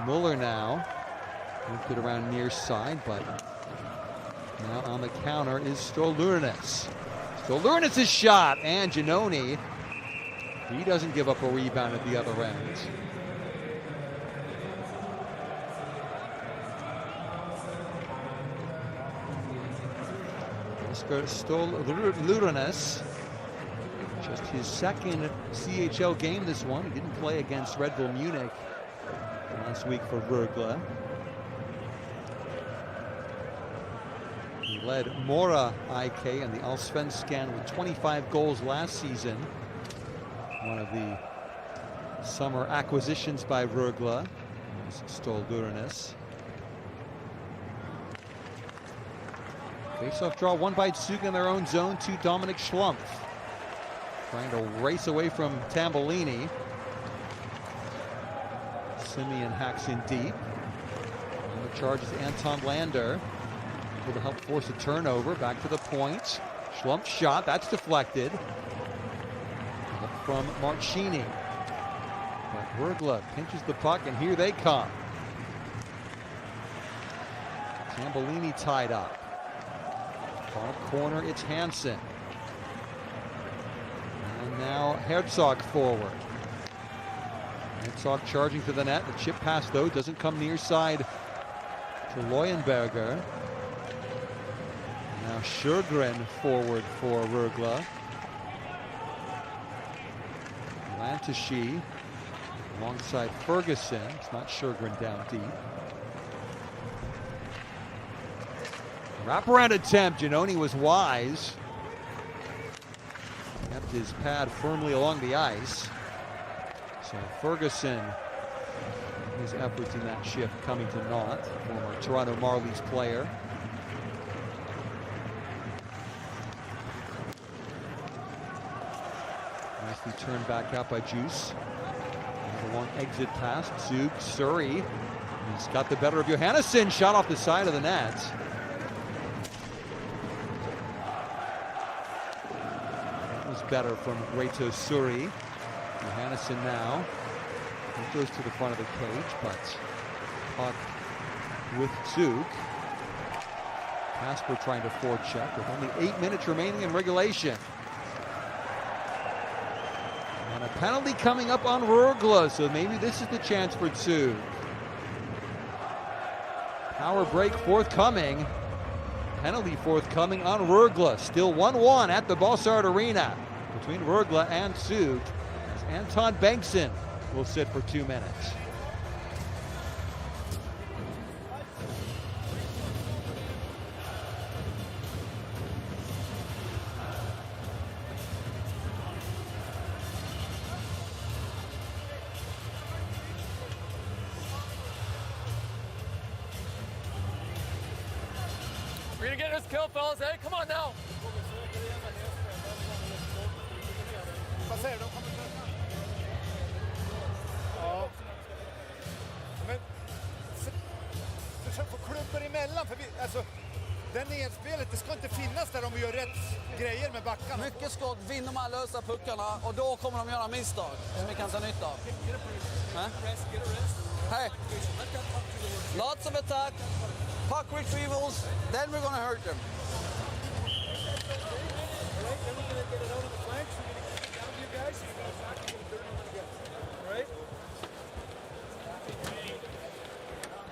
Muller now moved it around near side, but now on the counter is Stolurinas. Stolurinas' shot, and Giannoni, he doesn't give up a rebound at the other end. Stolurinas, just his second CHL game this one. He didn't play against Red Bull Munich last week for Rögle. He led Mora IK in the Allsvenskan with 25 goals last season. One of the summer acquisitions by Rögle, Stolurinas. Face-off draw won by Zug in their own zone to Dominic Schlumpf. Trying to race away from Tambellini. Simeon hacks in deep. On the charge is Anton Lander. Able to help force a turnover. Back to the point. Schlumpf's shot, that's deflected. Up from Marchini. But Rögle pinches the puck, and here they come. Tambellini tied up. Far corner, it's Hansen. And now Herzog forward. Herzog charging to the net. The chip pass, though, doesn't come near side to Leuenberger. Now Sjögren forward for Rögle. Lantucci alongside Ferguson. It's not Sjögren down deep. Wraparound attempt. Giannoni was wise. Kept his pad firmly along the ice. So Ferguson, his efforts in that shift coming to naught. Former Toronto Marlies player. Nicely turned back out by Juice. Another long exit pass. Zug, Surrey. He's got the better of Johannesson. Shot off the side of the net. Better from Reto Suri. Johannesson now. He goes to the front of the cage, but puck with Zug. Casper trying to forecheck with only 8 minutes remaining in regulation. And a penalty coming up on Rögle, so maybe this is the chance for Zug. Power break forthcoming. Penalty forthcoming on Rögle. Still 1-1 at the Balsard Arena between Rögle and Zug, as Anton Bengtsson will sit for 2 minutes. minutes kill, fellas. Hey, come on now. Vad säger du? Ja. Men försök få klumpar emellan, för det nedspelet, det ska inte finnas där om vi gör rätt grejer med backarna. Mycket skott, vinner man lösa puckarna och då kommer de göra misstag som vi kan ta nytta av. Hey, lots of attack, puck retrievals, then we're gonna hurt them.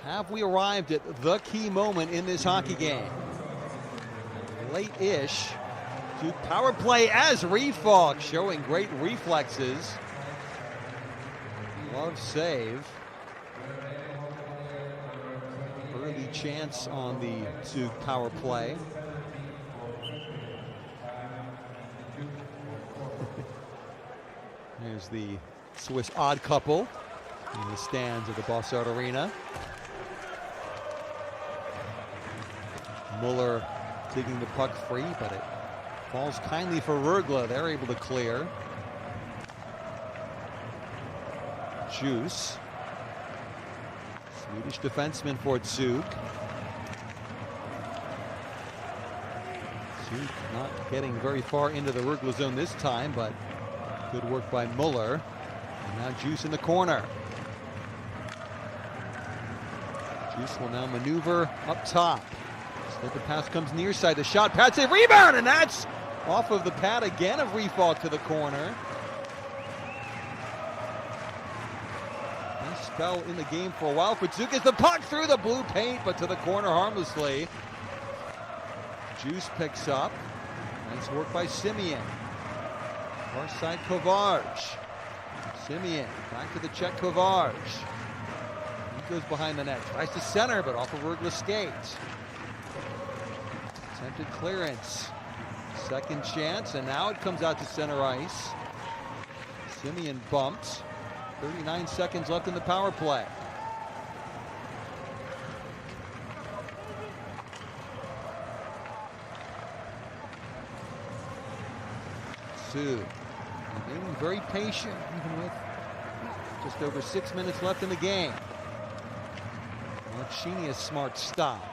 Have we arrived at the key moment in this hockey game? Late-ish to power play as Refalk showing great reflexes. Love save. Early chance on the Zug power play. Here's the Swiss odd couple in the stands of the Bossart Arena. Muller digging the puck free, but it falls kindly for Rögle. They're able to clear. Juice. Swedish defenseman for Zug. Zug not getting very far into the Rögle zone this time, but good work by Muller. And now Juice in the corner. Juice will now maneuver up top. The pass comes near side, the shot, pad save, rebound, and that's off of the pad again of Refalk to the corner. Nice spell in the game for a while for Zug. Gets the puck through the blue paint, but to the corner harmlessly. Juice picks up. Nice work by Simeon. Far side Kovarj. Simeon back to the check Kovarj. He goes behind the net, tries to center, but off of Rögle's skates. Attempted clearance. Second chance, and now it comes out to center ice. Simeon bumped. 39 seconds left in the power play. Zug remaining very patient, even with just over 6 minutes left in the game. Marchini, a smart stop.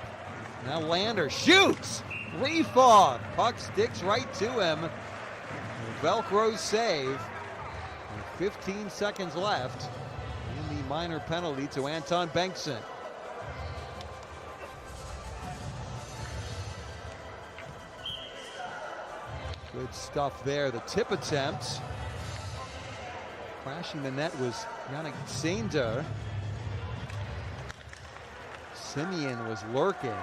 Now Lander shoots! Refalk! Puck sticks right to him. Velcro save. And 15 seconds left in the minor penalty to Anton Bengtsson. Good stuff there. The tip attempt. Crashing the net was Yannick Sander. Simeon was lurking.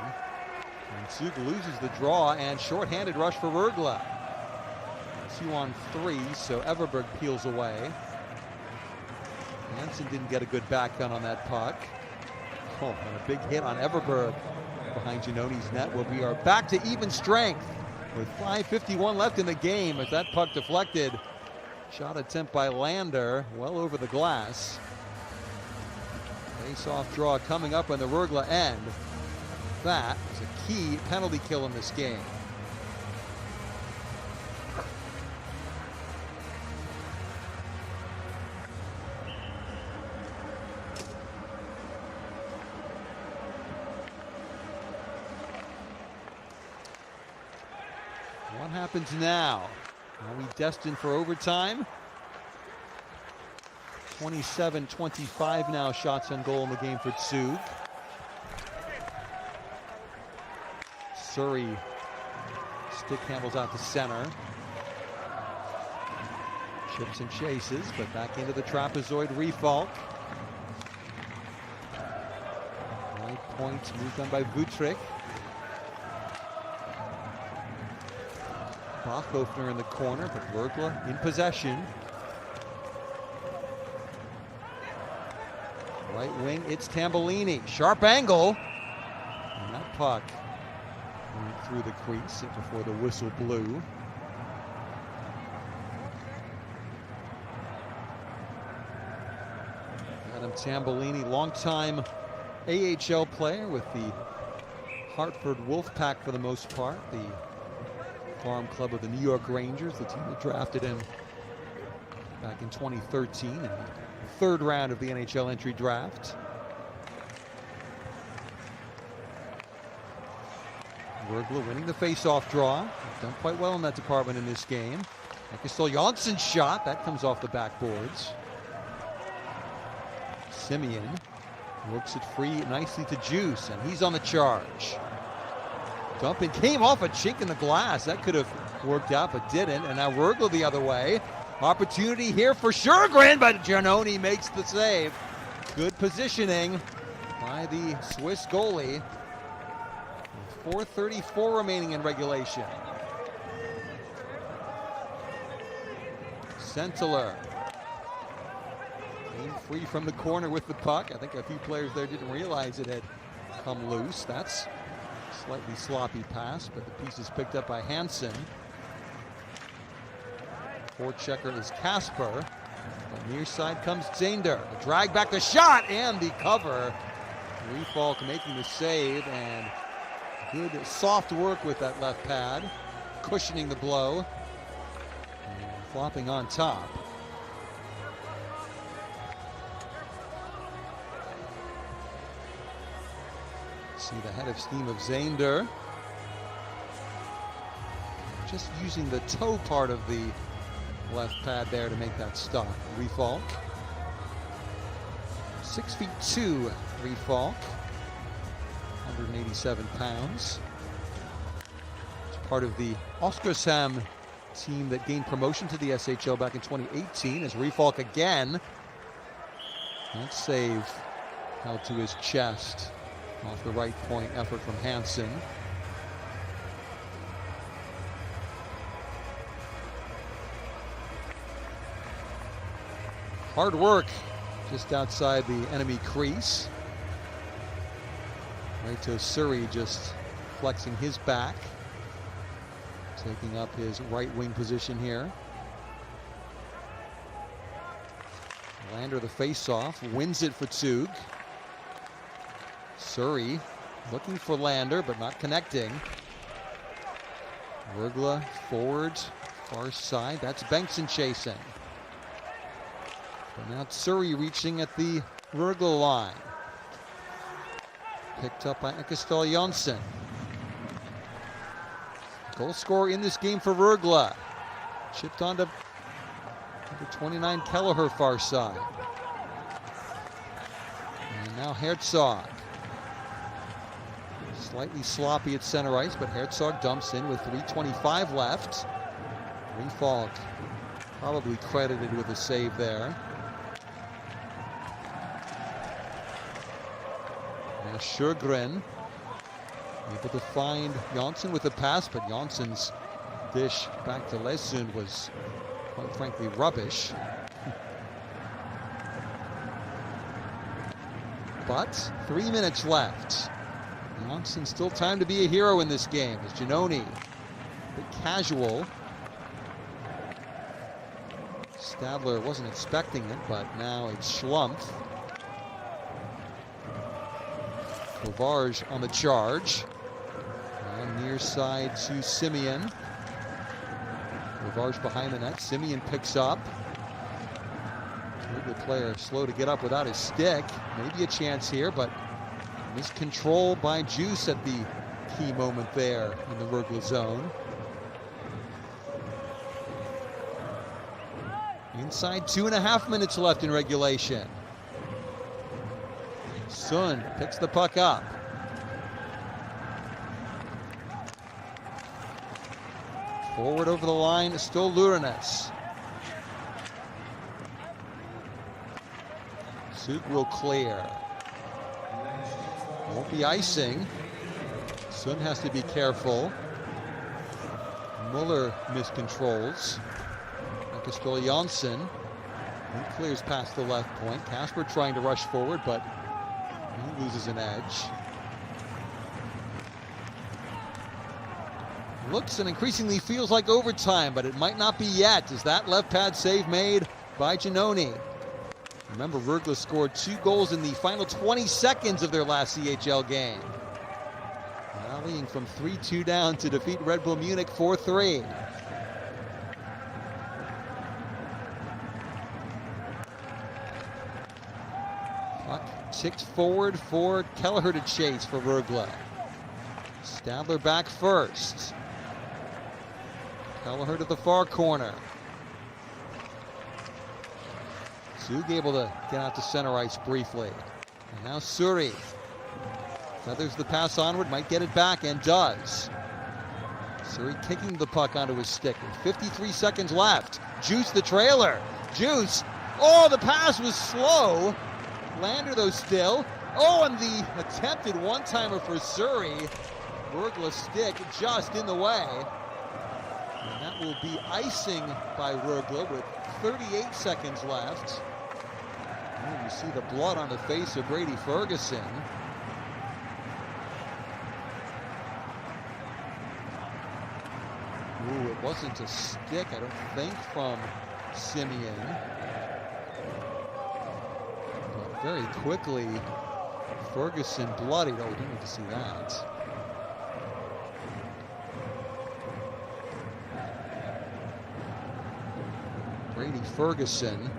And Zug loses the draw, and shorthanded rush for Rögle. 2 on 3, so Everberg peels away. Hansen didn't get a good backhand on that puck. Oh, and a big hit on Everberg behind Giannoni's net. Well, we are back to even strength with 5:51 left in the game as that puck deflected. Shot attempt by Lander, well over the glass. Face-off draw coming up on the Rögle end. That is a key penalty kill in this game. What happens now? Are we destined for overtime? 27-25 now, shots on goal in the game for Zug. Surrey stick handles out to center. Chips and chases, but back into the trapezoid. Refalk. Right point moved on by Vutric. Bachhofner in the corner, but Rögle in possession. Right wing, it's Tambellini. Sharp angle. And that puck went through the crease before the whistle blew. Adam Tambellini, longtime AHL player with the Hartford Wolfpack for the most part, the farm club of the New York Rangers, the team that drafted him back in 2013 in the third round of the NHL entry draft. Rögle winning the face-off draw. He's done quite well in that department in this game. Jansson's shot, that comes off the backboards. Simeon works it free nicely to Juice, and he's on the charge. Dumping came off a chink in the glass. That could have worked out, but didn't. And now Rögle the other way. Opportunity here for Sjögren, but Giannoni makes the save. Good positioning by the Swiss goalie. 4:34 remaining in regulation. Sentler. Came free from the corner with the puck. I think a few players there didn't realize it had come loose. That's a slightly sloppy pass, but the piece is picked up by Hansen. Forechecker is Kasper. On near side comes Zander. The drag back, the shot, and the cover. Refalk making the save, and good soft work with that left pad, cushioning the blow, and flopping on top. See the head of steam of Zander. Just using the toe part of the left pad there to make that stop. Refalk. 6'2" Refalk. 187 pounds. It's part of the Oskarshamn team that gained promotion to the SHL back in 2018 as Refalk again. That save held to his chest off the right point effort from Hansen. Hard work just outside the enemy crease. Right to Surrey, just flexing his back, taking up his right wing position here. Lander the face-off, wins it for Zug. Surrey looking for Lander, but not connecting. Rögle forward, far side. That's Bengtsson chasing. But now Surrey reaching at the Rögle line. Picked up by Janssen. Goal scorer in this game for Rögle. Chipped onto number 29 Kelleher far side. And now Herzog. Slightly sloppy at center ice, but Herzog dumps in with 3:25 left. Refalk probably credited with a save there. Now Sjögren able to find Janssen with a pass, but Jansson's dish back to Lesund was quite frankly rubbish. But 3 minutes left. Janssen still time to be a hero in this game. As Giannoni, a bit casual. Stadler wasn't expecting it, but now it's Schlumpf. Kovarj on the charge. Now near side to Simeon. Kovarj behind the net. Simeon picks up. The player slow to get up without his stick. Maybe a chance here, but miscontrol by Juice at the key moment there in the Rögle zone. Inside 2.5 minutes left in regulation. Sund picks the puck up. Forward over the line, still Lurinus. Zug will clear. Won't be icing. Sund has to be careful. Muller miscontrols. Janssen. He clears past the left point. Kasper trying to rush forward, but he loses an edge. Looks and increasingly feels like overtime, but it might not be yet. Is that left pad save made by Giannoni? Remember, Rögle scored 2 goals in the final 20 seconds of their last CHL game. Now rallying from 3-2 down to defeat Red Bull Munich 4-3. Puck ticked forward for Kelleher to chase for Rögle. Stadler back first. Kelleher to the far corner. Zug able to get out to center ice briefly. And now Suri feathers the pass onward, might get it back, and does. Suri kicking the puck onto his stick with 53 seconds left. Juice the trailer. Juice. Oh, the pass was slow. Lander though still. Oh, and the attempted one-timer for Suri. Rögle's stick just in the way. And that will be icing by Rögle with 38 seconds left. Oh, you see the blood on the face of Brady Ferguson. Ooh, it wasn't a stick, I don't think, from Simeon. But very quickly, Ferguson bloodied. Oh, we didn't need to see that. Brady Ferguson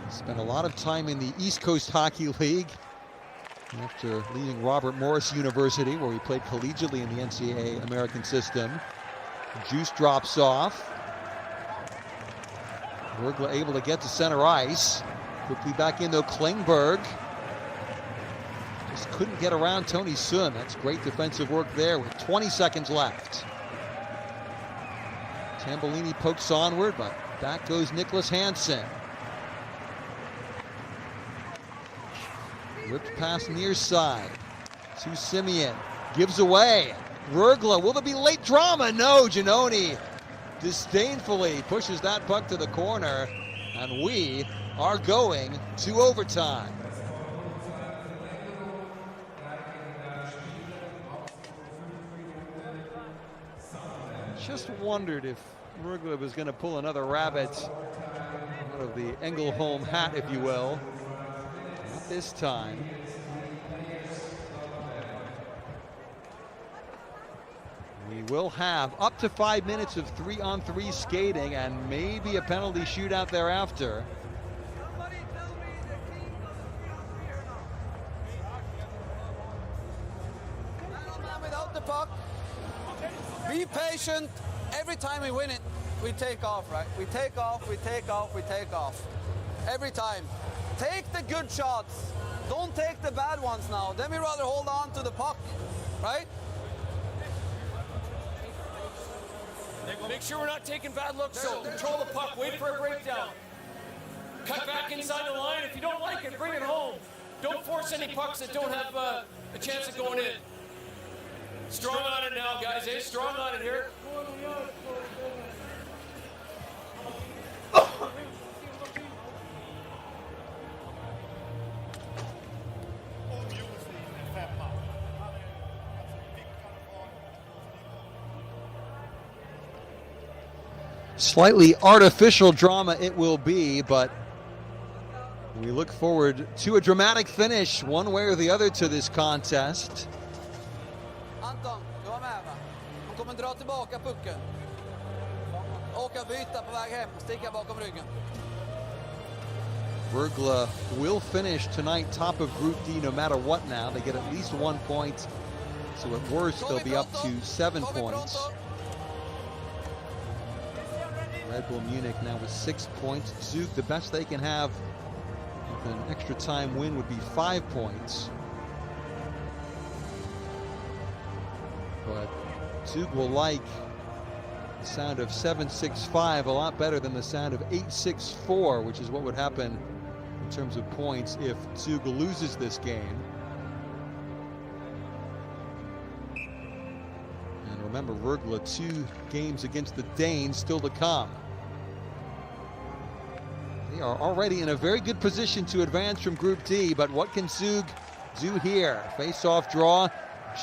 spent a lot of time in the East Coast Hockey League after leaving Robert Morris University, where he played collegiately in the NCAA American system. Juice drops off. Rögle able to get to center ice. Quickly back in though, Klingberg. Just couldn't get around Tony Sun. That's great defensive work there with 20 seconds left. Tambellini pokes onward, but back goes Nicholas Hansen. Ripped pass near side to Simeon. Gives away. Rögle, will there be late drama? No, Giannoni disdainfully pushes that puck to the corner, and we are going to overtime. Just wondered if Rögle was going to pull another rabbit out of the Ängelholm hat, if you will. Not this time. We will have up to 5 minutes of 3-on-3 skating and maybe a penalty shootout thereafter. Without the puck, be patient. Every time we win it, we take off, right? We take off, we take off, we take off. Every time. Take the good shots. Don't take the bad ones now. Then we rather hold on to the puck, right? Make sure we're not taking bad looks, so control the puck, wait for a breakdown. Cut back inside the line. If you don't like it, bring it home. Don't force any pucks that don't have a chance of going in. Strong on it now, guys, eh? Strong on it here. Slightly artificial drama it will be, but we look forward to a dramatic finish one way or the other to this contest. Anton, du var med va? Han kommer dra tillbaka pucken. Åka byta på väg hem, sticka bakom ryggen. Rögle will finish tonight top of Group D no matter what now. They get at least 1 point, so at worst they'll be up to 7 points. Red Bull Munich now with 6 points. Zug, the best they can have with an extra time win would be 5 points. But Zug will like the sound of 7-6-5 a lot better than the sound of 8-6-4, which is what would happen in terms of points if Zug loses this game. And remember, Rögle 2 games against the Danes still to come. They are already in a very good position to advance from Group D, but what can Zug do here? Face-off draw,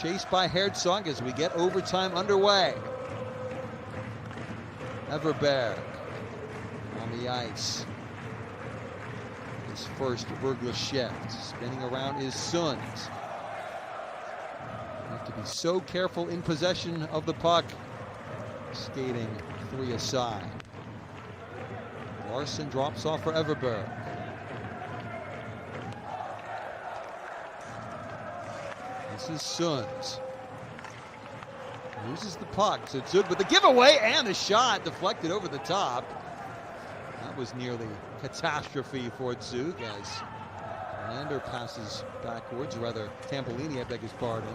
chased by Herzog as we get overtime underway. Everberg on the ice. His first Rögle shift. Spinning around is Sund. Have to be so careful in possession of the puck. Skating 3 aside. Larson drops off for Everberg. This is Sunds. Loses the puck. So Zug with the giveaway and the shot deflected over the top. That was nearly catastrophe for Zug as Lander passes backwards, rather Tampolini, I beg his pardon.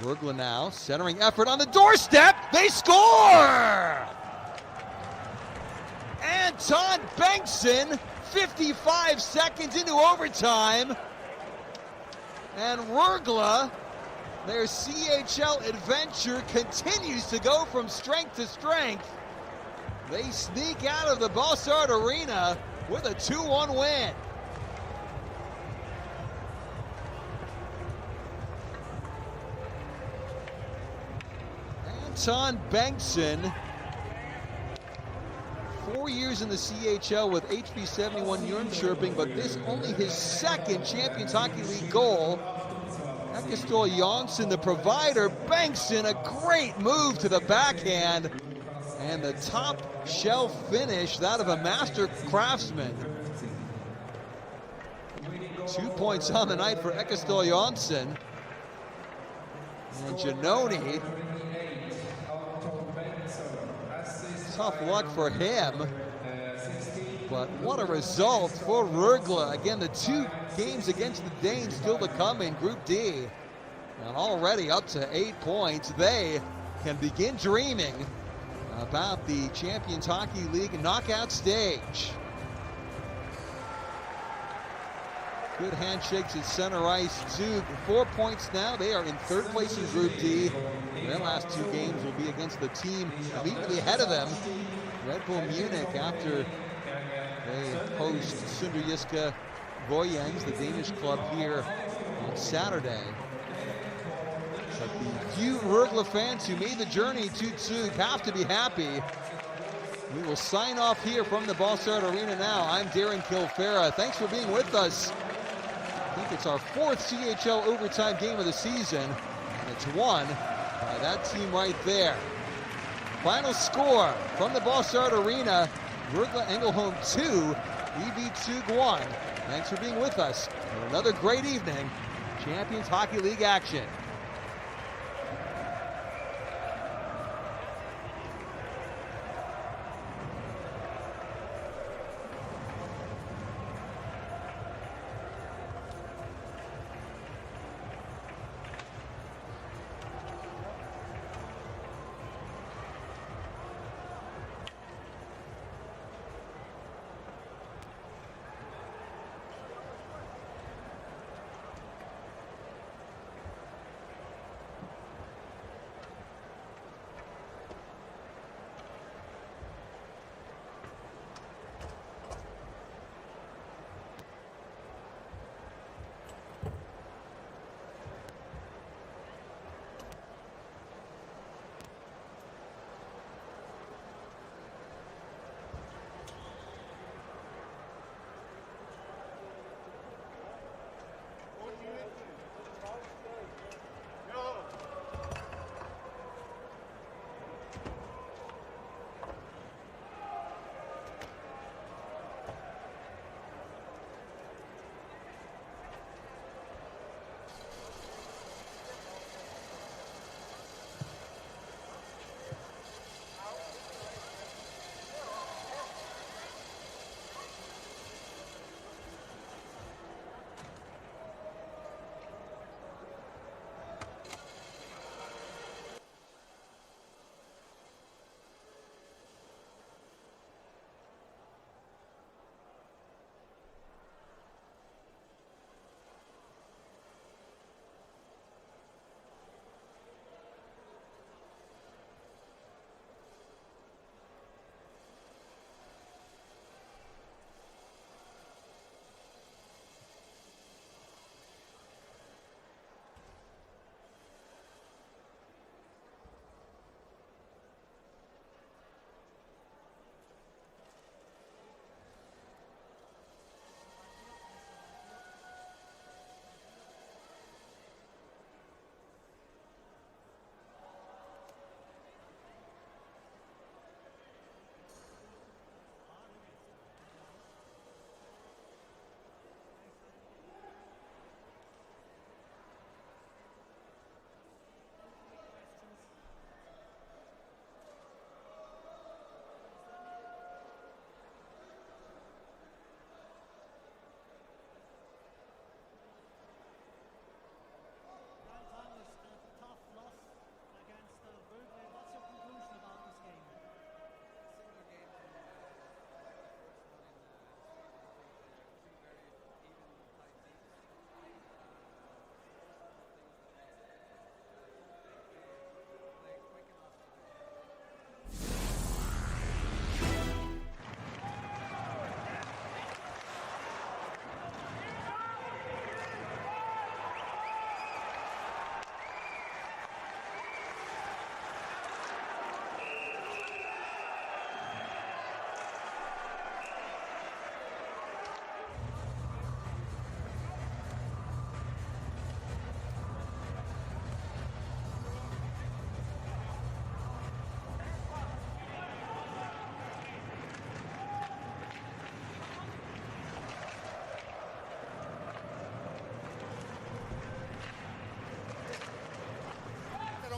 Rögle now, centering effort on the doorstep. They score! Anton Bengtsson, 55 seconds into overtime. And Rögle, their CHL adventure continues to go from strength to strength. They sneak out of the Bossard Arena with a 2-1 win. Anton Bengtsson, 4 years in the CHL with HV 71 Jönköping, but this only his second Champions Hockey League goal. Ekastol Jonsson, the provider. Bengtsson, a great move to the backhand. And the top shelf finish, that of a master craftsman. 2 points on the night for Ekastol Jonsson. And Giannoni, tough luck for him. But what a result for Rögle. Again, the 2 games against the Danes still to come in Group D. And already up to 8 points. They can begin dreaming about the Champions Hockey League knockout stage. Good handshakes at center ice. Zug, 4 points now. They are in 3rd place in Group D. Their last 2 games will be against the team immediately ahead of them, Red Bull Munich, after they host Sønderjyske Boyens, the Danish club, here on Saturday. But the few Rögle fans who made the journey to Zug have to be happy. We will sign off here from the Bossard Arena now. I'm Darren Kilfera. Thanks for being with us. I think it's our 4th CHL overtime game of the season, and it's won by that team right there. Final score from the Bossard Arena: Rögle Ängelholm 2, EV Zug 1. Thanks for being with us for another great evening, Champions Hockey League action.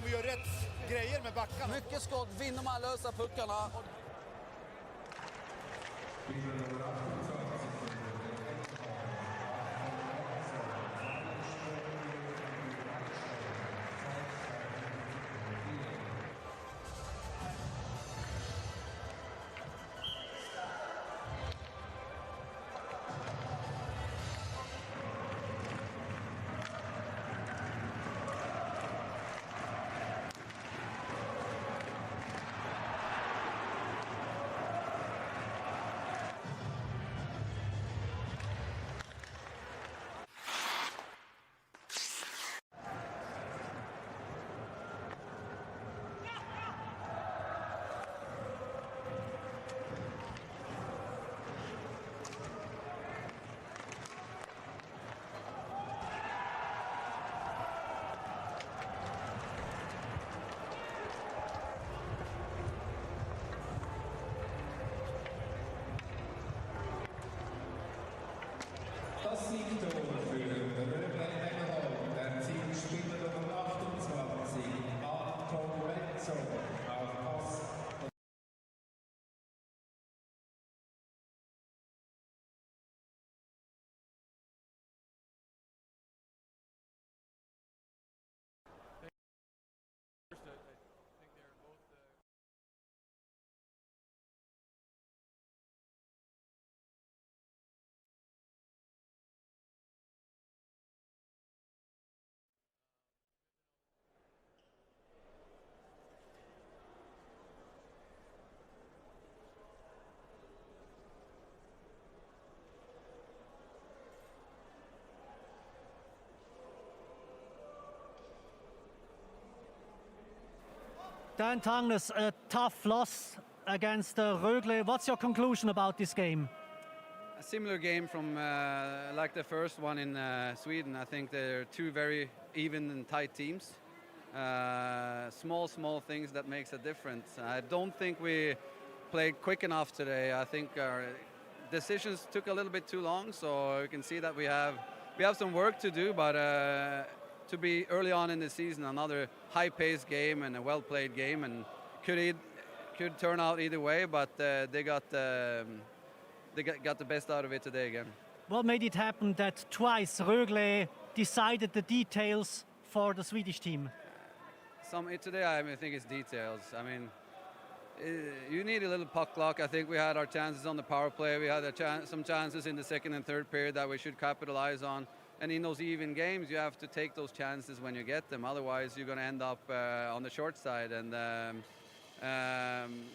om vi gör rätt grejer med backarna. Mycket skott, vinner man lösa puckarna. Das Siegtor für Rögle Ängelholm, der Zielspieler Nummer 28, Anton Wenzel, auf Pass. Dan Tangnes, a tough loss against Rögle. What's your conclusion about this game? A similar game from like the first one in Sweden. I think they're two very even and tight teams. Small things that makes a difference. I don't think we played quick enough today. I think our decisions took a little bit too long, so you can see that we have some work to do, but to be early on in the season, another high-paced game and a well-played game, and could turn out either way, but they got the best out of it today again. What made it happen that twice Rögle decided the details for the Swedish team? Today I think it's details. I mean, you need a little puck luck. I think we had our chances on the power play. We had some chances in the second and third period that we should capitalize on. And in those even games, you have to take those chances when you get them. Otherwise, you're going to end up on the short side. And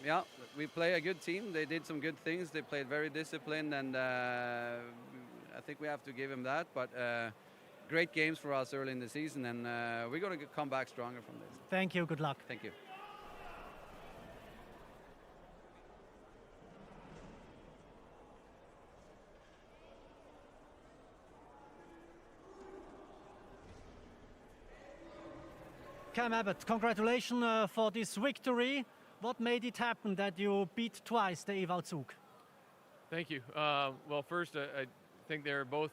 yeah, we play a good team. They did some good things. They played very disciplined, and I think we have to give them that. But great games for us early in the season, and we're going to come back stronger from this. Thank you. Good luck. Thank you. Cam Abbott, congratulations for this victory. What made it happen that you beat twice the Eval Zug? Thank you. Well, first, I think they're both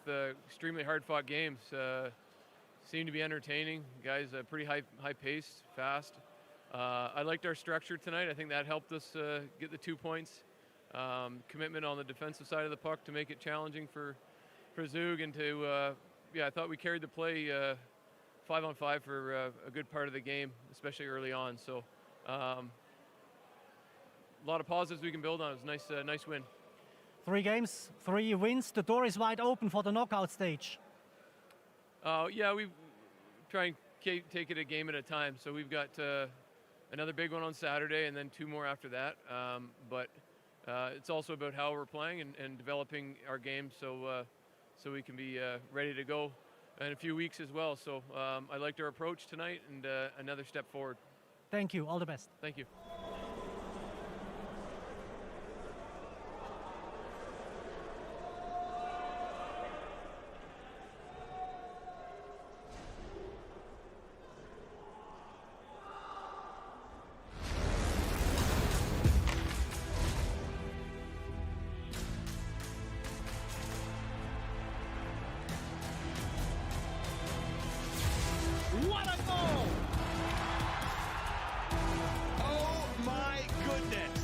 extremely hard-fought games. Seem to be entertaining. Guys, pretty high-paced, fast. I liked our structure tonight. I think that helped us get the 2 points. Commitment on the defensive side of the puck to make it challenging for Zug, and to I thought we carried the play 5-on-5 for a good part of the game, especially early on. So a lot of positives we can build on. It was a nice win. 3 games, 3 wins. The door is wide open for the knockout stage. Yeah, we try and take it a game at a time. So we've got another big one on Saturday and then 2 more after that. But it's also about how we're playing and developing our game so we can be ready to go in a few weeks as well. So I liked our approach tonight, and another step forward. Thank you. All the best. Thank you. What a goal! defense.